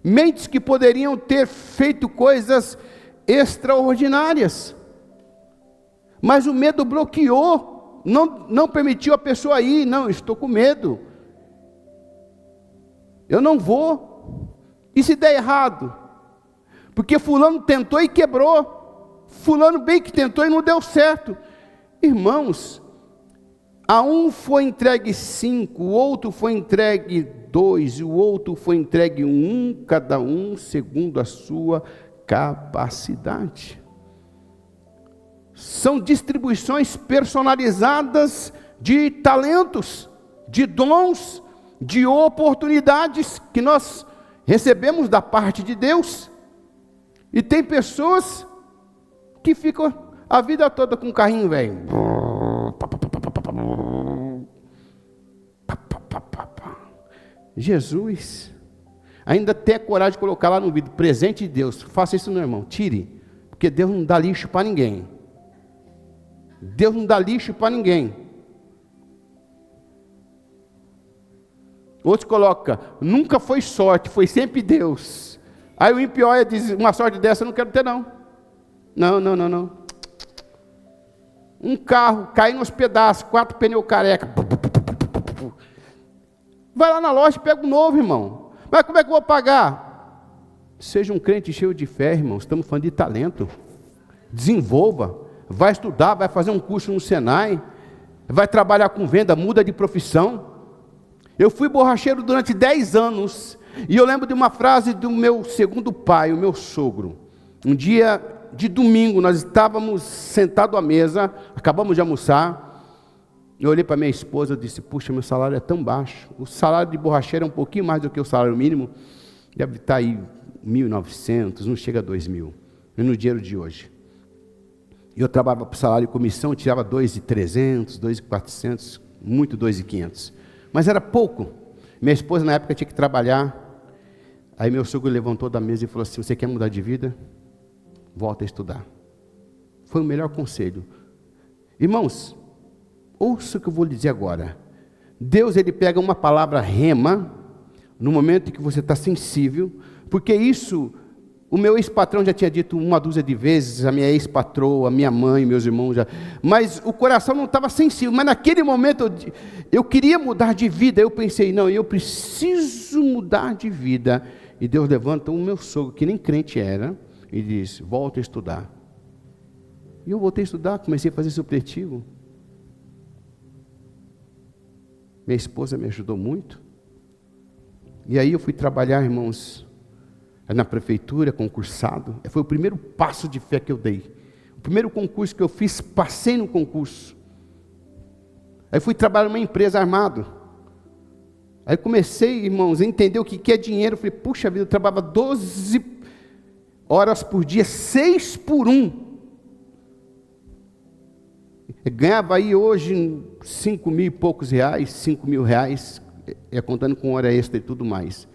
Mentes que poderiam ter feito coisas extraordinárias, mas o medo bloqueou, não permitiu a pessoa ir. Não, estou com medo, eu não vou. E se der errado? Porque fulano tentou e quebrou, fulano bem que tentou e não deu certo. Irmãos, a um foi entregue 5, o outro foi entregue 2, e o outro foi entregue 1, cada um segundo a sua capacidade. São distribuições personalizadas de talentos, de dons, de oportunidades que nós recebemos da parte de Deus. E tem pessoas que ficam a vida toda com um carrinho velho. Jesus, ainda tem a coragem de colocar lá no vidro, presente de Deus. Faça isso, meu irmão, tire, porque Deus não dá lixo para ninguém. Deus não dá lixo para ninguém. Outros colocam, nunca foi sorte, foi sempre Deus. Aí o ímpio olha e diz, uma sorte dessa eu não quero ter não. Não. Um carro caindo nos pedaços, 4 pneus careca. Vai lá na loja e pega um novo, irmão. Mas como é que eu vou pagar? Seja um crente cheio de fé, irmão. Estamos falando de talento. Desenvolva. Vai estudar, vai fazer um curso no Senai. Vai trabalhar com venda, muda de profissão. Eu fui borracheiro durante 10 anos. E eu lembro de uma frase do meu segundo pai, o meu sogro. Um dia de domingo, nós estávamos sentados à mesa, acabamos de almoçar. Eu olhei para minha esposa e disse, puxa, meu salário é tão baixo. O salário de borracheiro é um pouquinho mais do que o salário mínimo. Deve estar aí 1.900, não chega a 2.000. No dinheiro de hoje. E eu trabalhava para o salário e comissão, eu tirava 2.300, 2.400, muito 2.500. Mas era pouco. Minha esposa na época tinha que trabalhar. Aí meu sogro levantou da mesa e falou assim, você quer mudar de vida? Volta a estudar. Foi o melhor conselho. Irmãos, ouça o que eu vou lhe dizer agora. Deus, Ele pega uma palavra rema, no momento em que você está sensível, porque isso, o meu ex-patrão já tinha dito uma dúzia de vezes, a minha ex-patroa, a minha mãe, meus irmãos já, mas o coração não estava sensível, mas naquele momento eu queria mudar de vida, eu pensei, não, eu preciso mudar de vida, e Deus levanta o meu sogro, que nem crente era, e diz, volta a estudar. E eu voltei a estudar, comecei a fazer supletivo. Minha esposa me ajudou muito. E aí eu fui trabalhar, irmãos, na prefeitura, concursado. Foi o primeiro passo de fé que eu dei. O primeiro concurso que eu fiz, passei no concurso. Aí fui trabalhar numa empresa armado. Aí comecei, irmãos, a entender o que é dinheiro. Eu falei, puxa vida, eu trabalhava 12 horas por dia, 6 por 1. Eu ganhava aí hoje 5.000 e poucos reais, 5.000 reais, contando com hora extra e tudo mais.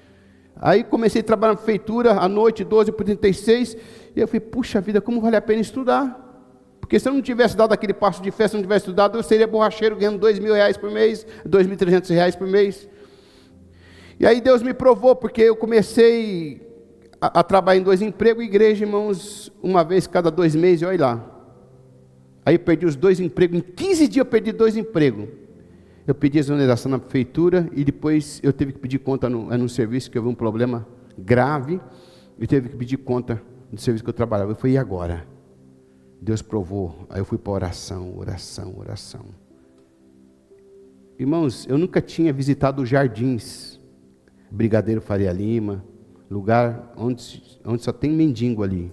Aí comecei a trabalhar na prefeitura, à noite, 12 por 36, e eu falei, puxa vida, como vale a pena estudar? Porque se eu não tivesse dado aquele passo de fé, se eu não tivesse estudado, eu seria borracheiro ganhando 2.000 reais por mês, 2.300 reais por mês. E aí Deus me provou, porque eu comecei a trabalhar em 2 empregos, igreja, irmãos, uma vez cada 2 meses, olha lá. Aí eu perdi os 2 empregos, em 15 dias eu perdi 2 empregos. Eu pedi exoneração na prefeitura e depois eu tive que pedir conta no serviço, que houve um problema grave. Eu tive que pedir conta do serviço que eu trabalhava. Eu falei, e agora? Deus provou. Aí eu fui para oração. Irmãos, eu nunca tinha visitado os jardins. Brigadeiro Faria Lima, lugar onde só tem mendigo ali.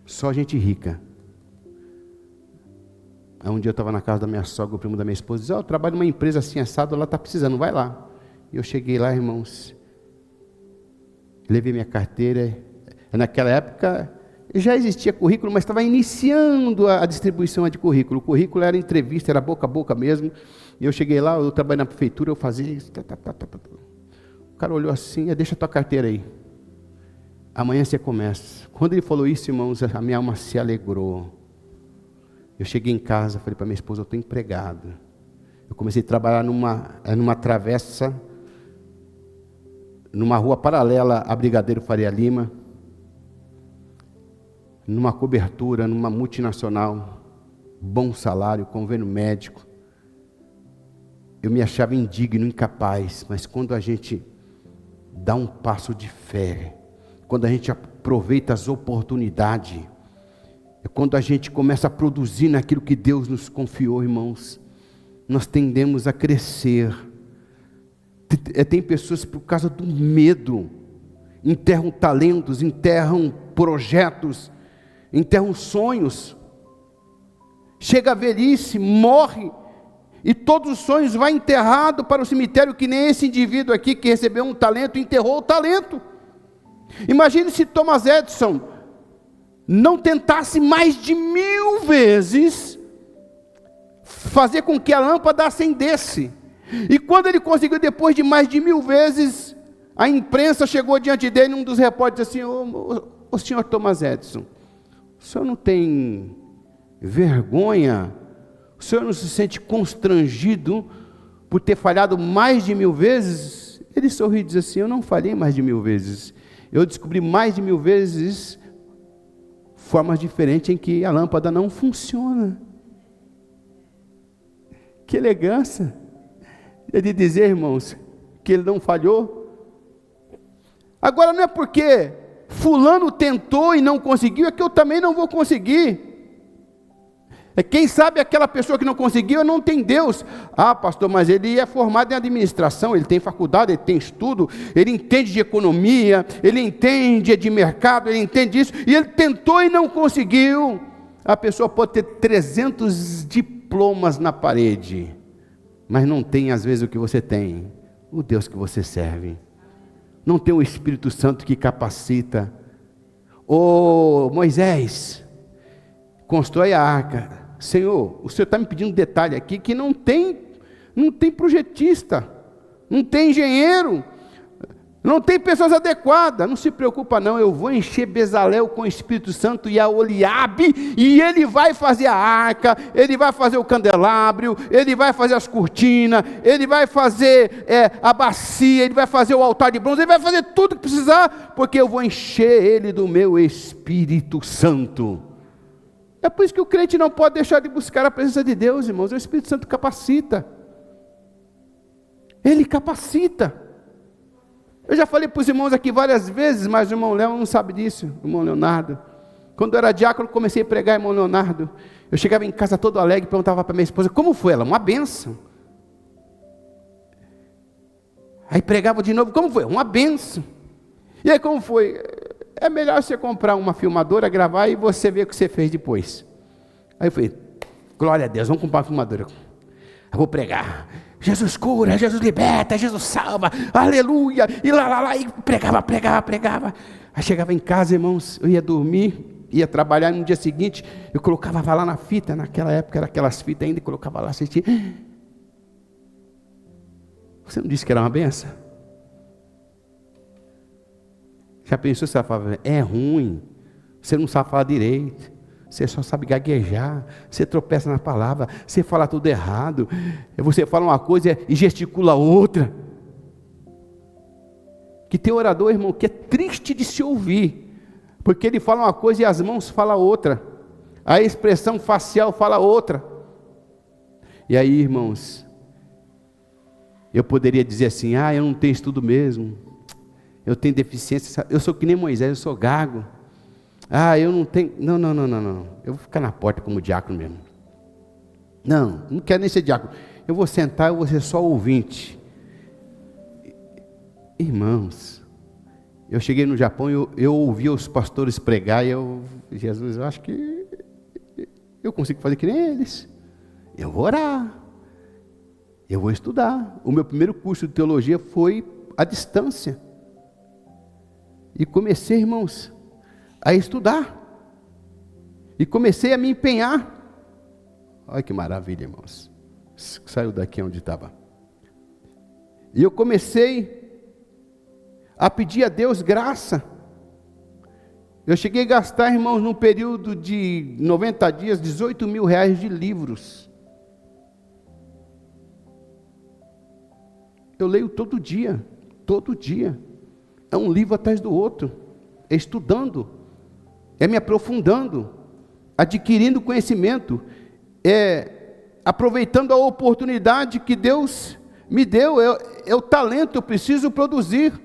Só gente rica. Aí um dia eu estava na casa da minha sogra, o primo da minha esposa, disse, eu trabalho numa empresa assim, assado, ela está precisando, vai lá. E eu cheguei lá, irmãos, levei minha carteira. Naquela época já existia currículo, mas estava iniciando a distribuição de currículo. O currículo era entrevista, era boca a boca mesmo. E eu cheguei lá, eu trabalhei na prefeitura, eu fazia isso. O cara olhou assim, deixa a tua carteira aí. Amanhã você começa. Quando ele falou isso, irmãos, a minha alma se alegrou. Eu cheguei em casa, falei para minha esposa, eu estou empregado. Eu comecei a trabalhar numa travessa, numa rua paralela a Brigadeiro Faria Lima, numa cobertura, numa multinacional, bom salário, convênio médico. Eu me achava indigno, incapaz, mas quando a gente dá um passo de fé, quando a gente aproveita as oportunidades, é quando a gente começa a produzir naquilo que Deus nos confiou, irmãos, nós tendemos a crescer. Tem pessoas por causa do medo, enterram talentos, enterram projetos, enterram sonhos. Chega a velhice, morre, e todos os sonhos vão enterrados para o cemitério, que nem esse indivíduo aqui que recebeu um talento, enterrou o talento. Imagine se Thomas Edison não tentasse mais de 1000 vezes fazer com que a lâmpada acendesse. E quando ele conseguiu, depois de mais de 1000 vezes, a imprensa chegou diante dele, um dos repórteres disse assim, o senhor Thomas Edison, o senhor não tem vergonha? O senhor não se sente constrangido por ter falhado mais de 1000 vezes? Ele sorri e diz assim, eu não falhei mais de 1000 vezes. Eu descobri mais de 1000 vezes formas diferentes em que a lâmpada não funciona. Que elegância de dizer, irmãos, que ele não falhou. Agora não é porque fulano tentou e não conseguiu, é que eu também não vou conseguir. Quem sabe aquela pessoa que não conseguiu não tem Deus. Ah, pastor, mas ele é formado em administração, ele tem faculdade, ele tem estudo, ele entende de economia, ele entende de mercado, ele entende isso, e ele tentou e não conseguiu. A pessoa pode ter 300 diplomas na parede, mas não tem às vezes o que você tem, o Deus que você serve. Não tem o Espírito Santo que capacita. Ô Moisés, constrói a arca. Senhor, o Senhor está me pedindo um detalhe aqui, que não tem projetista, não tem engenheiro, não tem pessoas adequadas. Não se preocupa não, eu vou encher Bezalel com o Espírito Santo e a Oliabe, e ele vai fazer a arca, ele vai fazer o candelabro, ele vai fazer as cortinas, ele vai fazer a bacia, ele vai fazer o altar de bronze, ele vai fazer tudo que precisar, porque eu vou encher ele do meu Espírito Santo. É por isso que o crente não pode deixar de buscar a presença de Deus, irmãos. O Espírito Santo capacita. Ele capacita. Eu já falei para os irmãos aqui várias vezes, mas o irmão Léo não sabe disso, o irmão Leonardo. Quando eu era diácono, comecei a pregar, irmão Leonardo. Eu chegava em casa todo alegre, perguntava para minha esposa, como foi? Ela, uma bênção. Aí pregava de novo, como foi? Uma bênção. E aí como foi? É melhor você comprar uma filmadora, gravar e você ver o que você fez depois. Aí eu falei, glória a Deus, vamos comprar uma filmadora. Eu vou pregar, Jesus cura, Jesus liberta, Jesus salva, aleluia, e lá, e pregava. Aí chegava em casa, irmãos, eu ia dormir, ia trabalhar no dia seguinte, eu colocava lá na fita, naquela época era aquelas fitas ainda, e colocava lá, assistia. Você não disse que era uma benção? Já pensou se ela falava, é ruim, você não sabe falar direito, você só sabe gaguejar, você tropeça na palavra, você fala tudo errado, você fala uma coisa e gesticula outra. Que tem orador, irmão, que é triste de se ouvir, porque ele fala uma coisa e as mãos falam outra, a expressão facial fala outra. E aí, irmãos, eu poderia dizer assim, eu não tenho estudo mesmo, eu tenho deficiência, eu sou que nem Moisés, eu sou gago. Eu não tenho, não, eu vou ficar na porta como diácono mesmo. Não quero nem ser diácono, eu vou sentar, eu vou ser só ouvinte. Irmãos, eu cheguei no Japão e eu ouvi os pastores pregar e Jesus, eu acho que eu consigo fazer que nem eles. Eu vou orar. Eu vou estudar. O meu primeiro curso de teologia foi à distância. E comecei, irmãos, a estudar. E comecei a me empenhar. Olha que maravilha, irmãos. Saiu daqui onde estava. E eu comecei a pedir a Deus graça. Eu cheguei a gastar, irmãos, num período de 90 dias, R$18.000 de livros. Eu leio todo dia. É um livro atrás do outro. É estudando. É me aprofundando. Adquirindo conhecimento. É aproveitando a oportunidade que Deus me deu. É o talento, eu preciso produzir.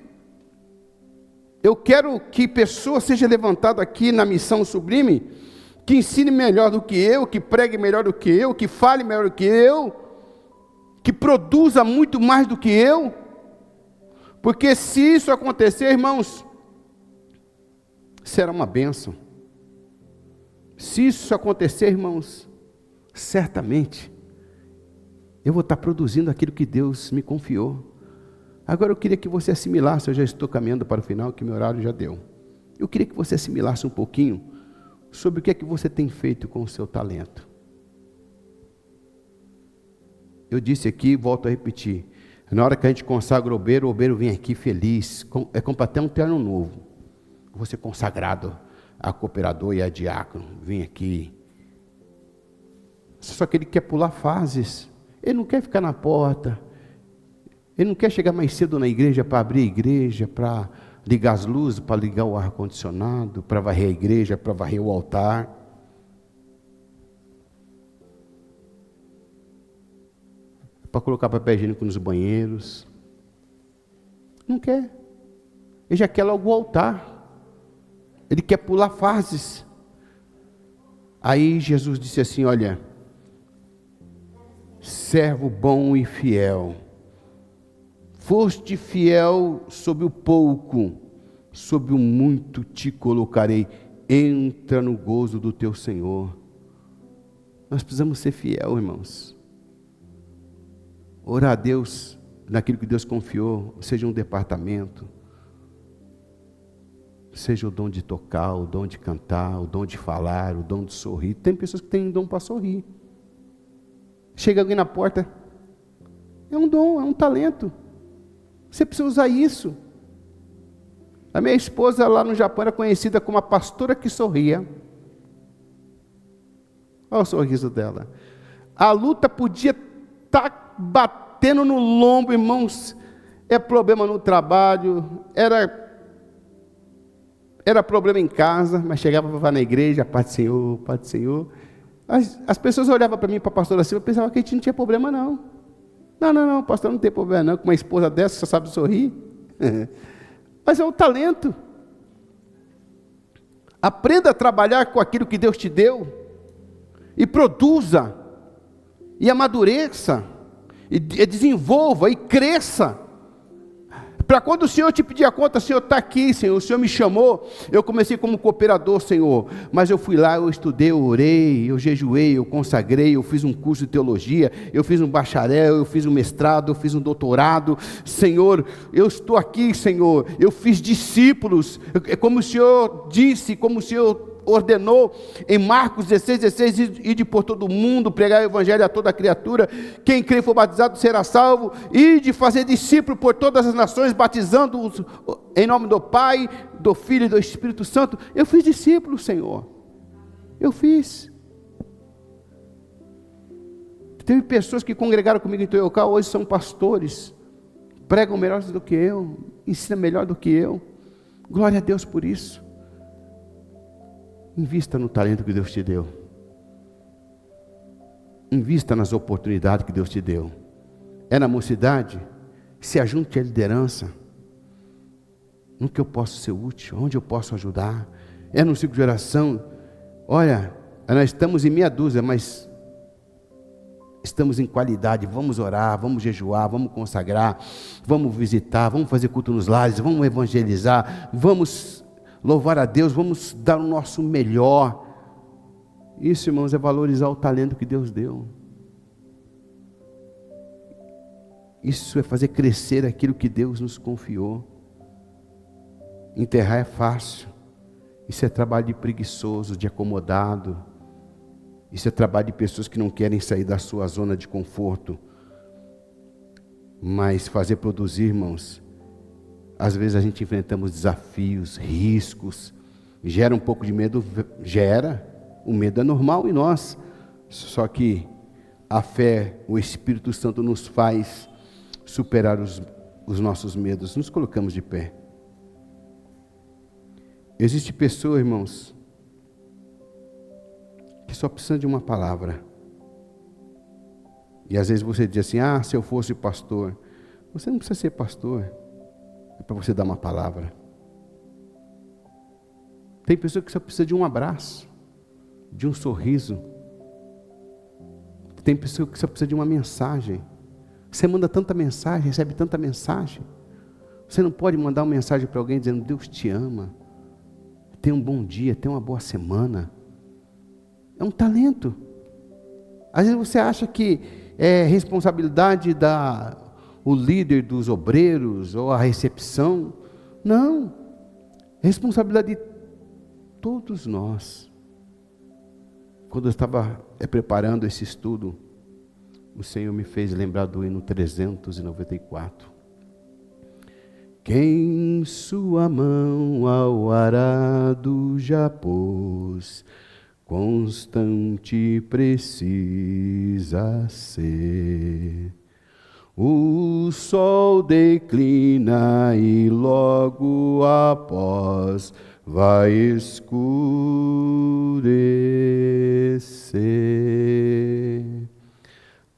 Eu quero que pessoa seja levantada aqui na missão sublime, que ensine melhor do que eu, que pregue melhor do que eu, que fale melhor do que eu, que produza muito mais do que eu, porque se isso acontecer, irmãos, será uma bênção. Se isso acontecer, irmãos, certamente eu vou estar produzindo aquilo que Deus me confiou. Agora eu queria que você assimilasse, eu já estou caminhando para o final, que meu horário já deu. Eu queria que você assimilasse um pouquinho sobre o que é que você tem feito com o seu talento. Eu disse aqui, volto a repetir, na hora que a gente consagra o obreiro vem aqui feliz, é como até um terno novo. Você consagrado a cooperador e a diácono, vem aqui. Só que ele quer pular fases, ele não quer ficar na porta, ele não quer chegar mais cedo na igreja para abrir a igreja, para ligar as luzes, para ligar o ar-condicionado, para varrer a igreja, para varrer o altar. Para colocar papel higiênico nos banheiros. Não quer. Ele já quer logo o altar. Ele quer pular fases. Aí Jesus disse assim, olha, servo bom e fiel. Foste fiel sobre o pouco, sobre o muito te colocarei. Entra no gozo do teu Senhor. Nós precisamos ser fiel, irmãos. Orar a Deus naquilo que Deus confiou, seja um departamento, seja o dom de tocar, o dom de cantar, o dom de falar, o dom de sorrir. Tem pessoas que têm dom para sorrir. Chega alguém na porta, é um dom, é um talento. Você precisa usar isso. A minha esposa lá no Japão era conhecida como a pastora que sorria. Olha o sorriso dela. A luta podia estar batendo no lombo, irmãos. É problema no trabalho, era problema em casa, mas chegava para falar na igreja, Pai do Senhor, Pai do Senhor. As pessoas olhavam para mim, para a pastora Silva, pensavam que a gente não tinha problema não. Não, pastor, não tem problema não, com uma esposa dessa só sabe sorrir. Mas é um talento. Aprenda a trabalhar com aquilo que Deus te deu, e produza, e amadureça, e desenvolva, e cresça. Para quando o Senhor te pedir a conta, Senhor, está aqui, Senhor, o Senhor me chamou, eu comecei como cooperador, Senhor, mas eu fui lá, eu estudei, eu orei, eu jejuei, eu consagrei, eu fiz um curso de teologia, eu fiz um bacharel, eu fiz um mestrado, eu fiz um doutorado, Senhor, eu estou aqui, Senhor, eu fiz discípulos, como o Senhor disse, como o Senhor ordenou em Marcos 16, ide por todo o mundo, pregar o evangelho a toda criatura, quem crê e for batizado será salvo, ide fazer discípulo por todas as nações, batizando-os em nome do Pai, do Filho e do Espírito Santo. Eu fiz discípulo, Senhor, eu fiz. Teve pessoas que congregaram comigo em Toyocá, hoje são pastores, pregam melhor do que eu, ensinam melhor do que eu, glória a Deus por isso. Invista no talento que Deus te deu. Invista nas oportunidades que Deus te deu. É na mocidade? Se ajunte à liderança. No que eu posso ser útil, onde eu posso ajudar. É no ciclo de oração. Olha, nós estamos em meia dúzia, mas estamos em qualidade, vamos orar, vamos jejuar, vamos consagrar, vamos visitar, vamos fazer culto nos lares, vamos evangelizar, vamos louvar a Deus, vamos dar o nosso melhor. Isso, irmãos, é valorizar o talento que Deus deu. Isso é fazer crescer aquilo que Deus nos confiou. Enterrar é fácil. Isso é trabalho de preguiçoso, de acomodado. Isso é trabalho de pessoas que não querem sair da sua zona de conforto. Mas fazer produzir, irmãos, às vezes a gente enfrentamos desafios, riscos, gera um pouco de medo, gera. O medo é normal em nós. Só que a fé, o Espírito Santo nos faz superar os nossos medos. Nos colocamos de pé. Existe pessoa, irmãos, que só precisa de uma palavra. E às vezes você diz assim: ah, se eu fosse pastor. Você não precisa ser pastor. É para você dar uma palavra. Tem pessoa que só precisa de um abraço, de um sorriso. Tem pessoa que só precisa de uma mensagem. Você manda tanta mensagem, recebe tanta mensagem. Você não pode mandar uma mensagem para alguém dizendo: Deus te ama, tenha um bom dia, tenha uma boa semana. É um talento. Às vezes você acha que é responsabilidade o líder dos obreiros ou a recepção. Não, é responsabilidade de todos nós. Quando eu estava preparando esse estudo, o Senhor me fez lembrar do hino 394. Quem sua mão ao arado já pôs, constante precisa ser. O sol declina e logo após vai escurecer.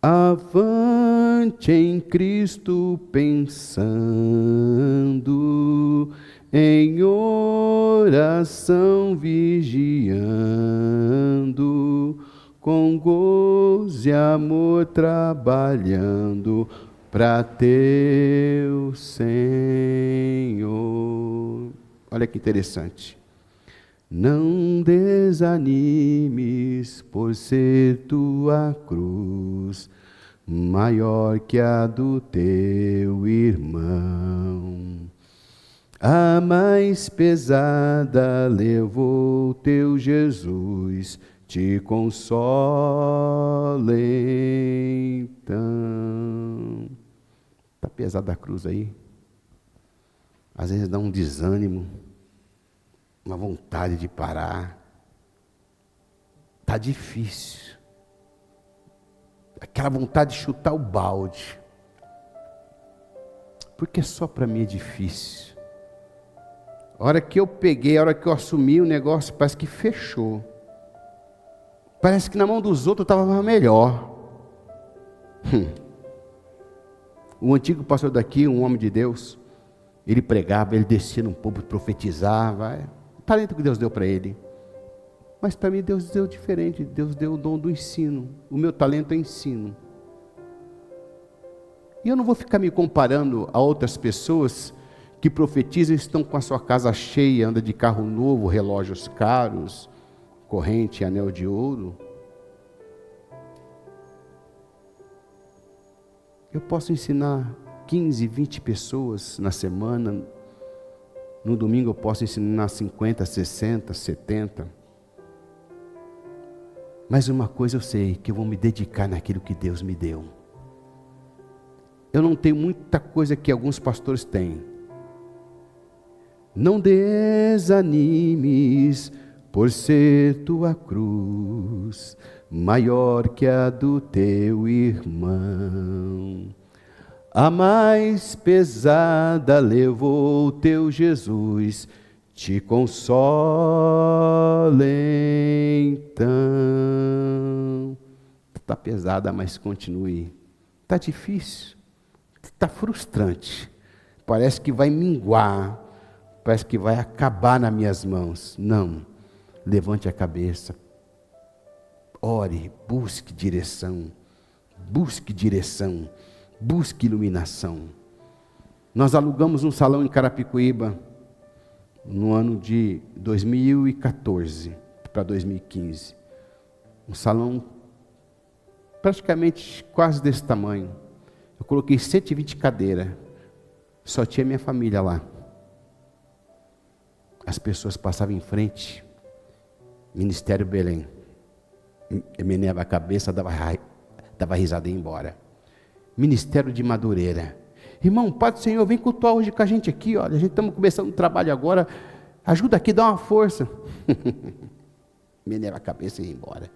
Avante em Cristo pensando, em oração vigiando, com gozo e amor trabalhando para teu Senhor. Olha que interessante. Não desanimes por ser tua cruz maior que a do teu irmão. A mais pesada levou teu Jesus, te consola então. Está pesada a cruz aí? Às vezes dá um desânimo, uma vontade de parar. Está difícil. Aquela vontade de chutar o balde. Porque só para mim é difícil. A hora que eu peguei, a hora que eu assumi, o negócio parece que fechou. Parece que na mão dos outros estava melhor. O antigo pastor daqui, um homem de Deus, ele pregava, ele descia no povo, profetizava. O talento que Deus deu para ele. Mas para mim Deus deu diferente. Deus deu o dom do ensino. O meu talento é ensino. E eu não vou ficar me comparando a outras pessoas que profetizam e estão com a sua casa cheia, anda de carro novo, relógios caros, corrente e anel de ouro. Eu posso ensinar 15, 20 pessoas na semana. No domingo eu posso ensinar 50, 60, 70. Mas uma coisa eu sei, que eu vou me dedicar naquilo que Deus me deu. Eu não tenho muita coisa que alguns pastores têm. Não desanimes por ser tua cruz maior que a do teu irmão. A mais pesada levou teu Jesus, te consola então. Está pesada, mas continue. Está difícil, está frustrante, parece que vai minguar, parece que vai acabar nas minhas mãos. Não, levante a cabeça, ore, busque direção, busque direção, busque iluminação. Nós alugamos um salão em Carapicuíba no ano de 2014 para 2015. Um salão praticamente quase desse tamanho. Eu coloquei 120 cadeiras. Só tinha minha família lá. As pessoas passavam em frente. Ministério Belém. Eu meneava a cabeça, dava risada e ia embora. Ministério de Madureira. Irmão, Pai do Senhor, vem cultuar hoje com a gente aqui. Olha, a gente estamos começando o trabalho agora. Ajuda aqui, dá uma força. Meneava a cabeça e ia embora.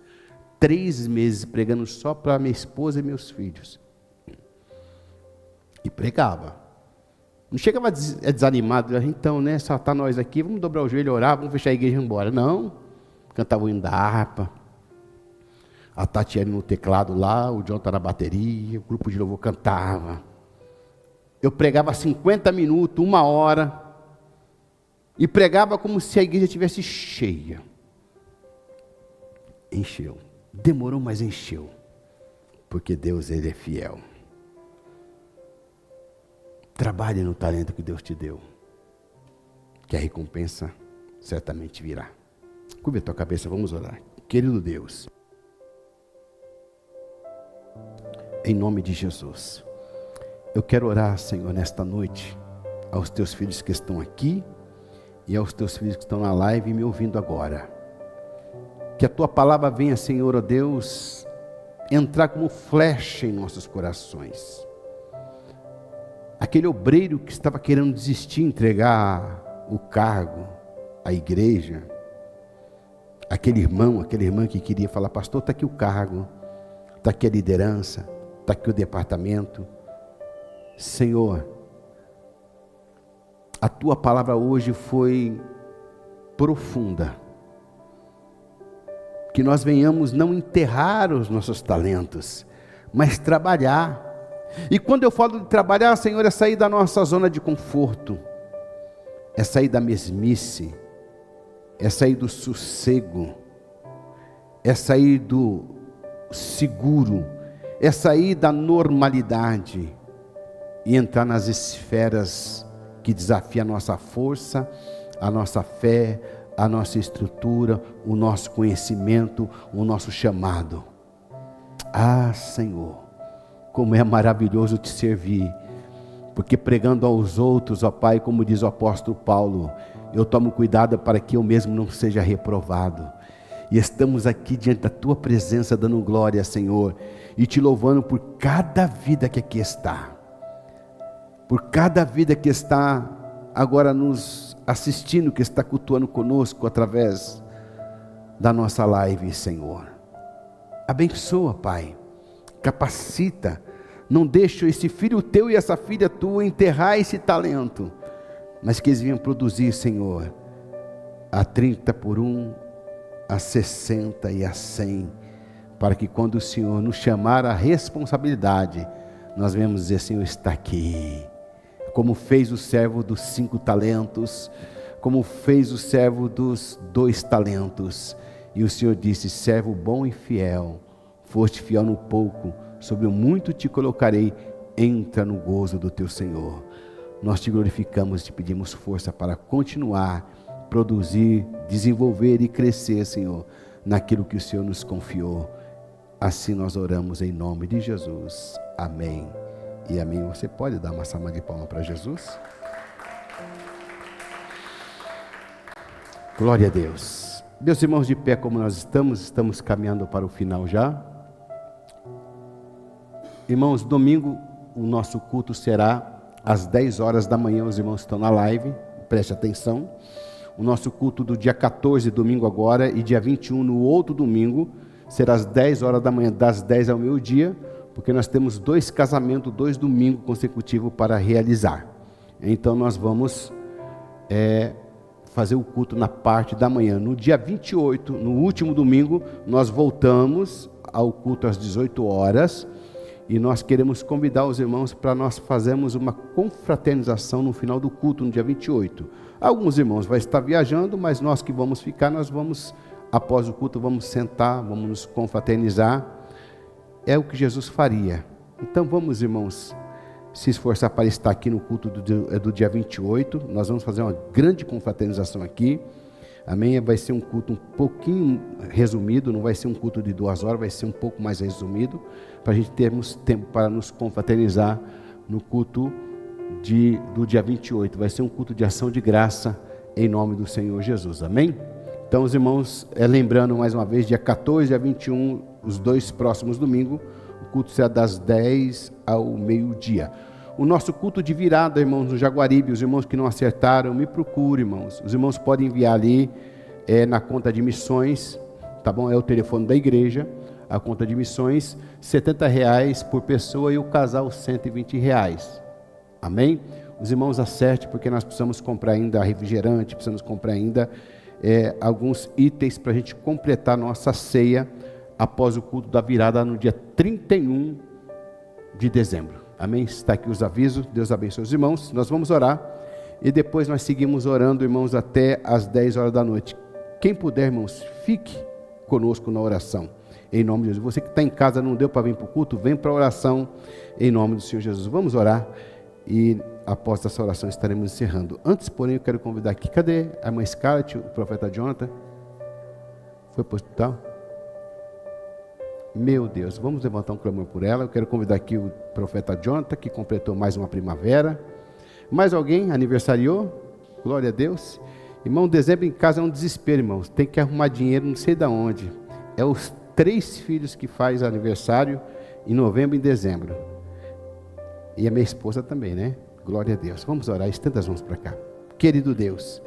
3 meses pregando só para minha esposa e meus filhos. E pregava. Não chegava desanimado. Então, né, só está nós aqui, vamos dobrar o joelho, orar, vamos fechar a igreja e ir embora. Não. Cantava o hino da harpa. A Tatiane no teclado lá, o John está na bateria, o grupo de louvor cantava. Eu pregava 50 minutos, 1 hora. E pregava como se a igreja estivesse cheia. Encheu. Demorou, mas encheu. Porque Deus, Ele é fiel. Trabalhe no talento que Deus te deu, que a recompensa certamente virá. Curva a tua cabeça, vamos orar. Querido Deus, em nome de Jesus, eu quero orar, Senhor, nesta noite, aos teus filhos que estão aqui e aos teus filhos que estão na live me ouvindo agora. Que a tua palavra venha, Senhor, ó Deus, entrar como flecha em nossos corações. Aquele obreiro que estava querendo desistir, entregar o cargo, a igreja, aquele irmão, aquela irmã que queria falar, pastor, está aqui o cargo, está aqui a liderança, está aqui o departamento. Senhor, a tua palavra hoje foi profunda. Que nós venhamos não enterrar os nossos talentos, mas trabalhar. E quando eu falo de trabalhar, Senhor, é sair da nossa zona de conforto, é sair da mesmice, é sair do sossego, é sair do seguro, é sair da normalidade e entrar nas esferas que desafiam a nossa força, a nossa fé, a nossa estrutura, o nosso conhecimento, o nosso chamado. Ah, Senhor, como é maravilhoso te servir, porque pregando aos outros, ó Pai, como diz o apóstolo Paulo, eu tomo cuidado para que eu mesmo não seja reprovado. E estamos aqui diante da tua presença, dando glória, Senhor, e te louvando por cada vida que aqui está, por cada vida que está agora nos assistindo, que está cultuando conosco através da nossa live, Senhor. Abençoa, Pai, capacita, não deixa esse filho teu e essa filha tua enterrar esse talento, mas que eles venham produzir, Senhor, a 30 por 1, a 60 e a 100, para que quando o Senhor nos chamar à responsabilidade, nós venhamos dizer, Senhor, está aqui, como fez o servo dos 5 talentos, como fez o servo dos 2 talentos, e o Senhor disse, servo bom e fiel, foste fiel no pouco, sobre o muito te colocarei, entra no gozo do teu Senhor. Nós te glorificamos e te pedimos força para continuar, produzir, desenvolver e crescer, Senhor, naquilo que o Senhor nos confiou. Assim nós oramos em nome de Jesus. Amém e amém. Você pode dar uma salva de palmas para Jesus? Glória a Deus. Meus irmãos, de pé como nós estamos caminhando para o final já. Irmãos, domingo o nosso culto será às 10 horas da manhã, os irmãos estão na live, preste atenção. O nosso culto do dia 14, domingo agora, e dia 21, no outro domingo, será às 10 horas da manhã, das 10 ao meio-dia, porque nós temos 2 casamentos, 2 domingos consecutivos para realizar. Então nós vamos fazer o culto na parte da manhã. No dia 28, no último domingo, nós voltamos ao culto às 18 horas, e nós queremos convidar os irmãos para nós fazermos uma confraternização no final do culto, no dia 28. Alguns irmãos vão estar viajando, mas nós que vamos ficar, nós vamos, após o culto, vamos sentar, vamos nos confraternizar. é o que Jesus faria. Então vamos, irmãos, se esforçar para estar aqui no culto do dia 28. Nós vamos fazer uma grande confraternização aqui. Amém? Vai ser um culto um pouquinho resumido, não vai ser um culto de 2 horas, vai ser um pouco mais resumido, para a gente termos tempo para nos confraternizar no culto do dia 28. Vai ser um culto de ação de graça, em nome do Senhor Jesus. Amém? Então, os irmãos, lembrando mais uma vez, dia 14 e dia 21, os 2 próximos domingos, o culto será das 10 ao meio-dia. O nosso culto de virada, irmãos, no Jaguaribe, os irmãos que não acertaram, me procurem, irmãos. Os irmãos podem enviar ali na conta de missões, tá bom? É o telefone da igreja, a conta de missões, R$70 por pessoa e o casal R$120. Amém? Os irmãos acertem, porque nós precisamos comprar ainda refrigerante, precisamos comprar ainda alguns itens para a gente completar nossa ceia após o culto da virada no dia 31 de dezembro. Amém? Está aqui os avisos. Deus abençoe os irmãos. Nós vamos orar e depois nós seguimos orando, irmãos, até às 10 horas da noite. Quem puder, irmãos, fique conosco na oração, em nome de Jesus. Você que está em casa, não deu para vir para o culto, vem para a oração, em nome do Senhor Jesus. Vamos orar e após essa oração estaremos encerrando. Antes, porém, eu quero convidar aqui, cadê a irmã Scarlett, o profeta Jonathan? Foi para o hospital? Meu Deus, vamos levantar um clamor por ela. Eu quero convidar aqui o profeta Jonathan, que completou mais uma primavera. Mais alguém aniversariou? Glória a Deus. Irmão, dezembro em casa é um desespero, irmãos. Tem que arrumar dinheiro, não sei de onde. É os 3 filhos que faz aniversário em novembro e em dezembro. E a minha esposa também, né? Glória a Deus. Vamos orar, estenda as mãos para cá. Querido Deus,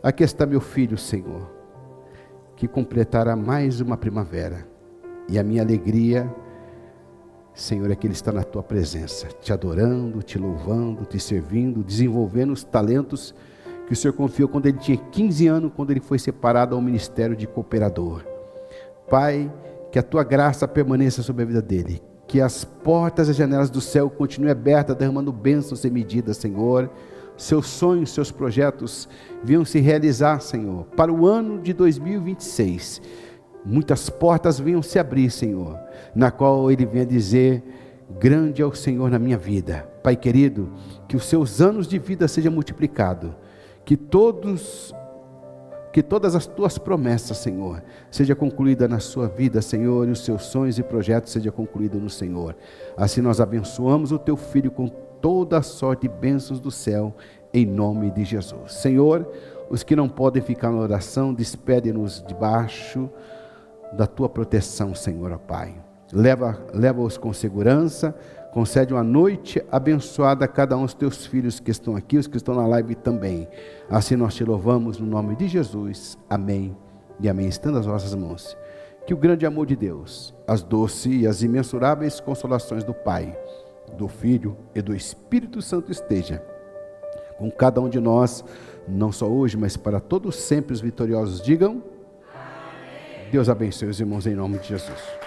aqui está meu filho, Senhor, que completará mais uma primavera. E a minha alegria, Senhor, é que ele está na tua presença, te adorando, te louvando, te servindo, desenvolvendo os talentos que o Senhor confiou quando ele tinha 15 anos, quando ele foi separado ao ministério de cooperador. Pai, que a tua graça permaneça sobre a vida dele, que as portas e as janelas do céu continuem abertas, derramando bênçãos sem medida, Senhor. Seus sonhos, seus projetos venham se realizar, Senhor, para o ano de 2026. Muitas portas venham se abrir, Senhor, na qual ele venha dizer: grande é o Senhor na minha vida. Pai querido, que os seus anos de vida sejam multiplicados, que todas as tuas promessas, Senhor, seja concluída na sua vida, Senhor, e os seus sonhos e projetos sejam concluídos no Senhor. Assim nós abençoamos o teu filho com toda a sorte de bênçãos do céu, em nome de Jesus. Senhor, os que não podem ficar na oração, despede-nos debaixo da tua proteção, Senhor, ó Pai. Leva-os com segurança, concede uma noite abençoada a cada um dos teus filhos que estão aqui, os que estão na live também. Assim nós te louvamos no nome de Jesus. Amém e amém. Estenda as nossas mãos. Que o grande amor de Deus, as doces e as imensuráveis consolações do Pai, do Filho e do Espírito Santo esteja com cada um de nós, não só hoje, mas para todos sempre. Os vitoriosos digam: Deus abençoe os irmãos em nome de Jesus.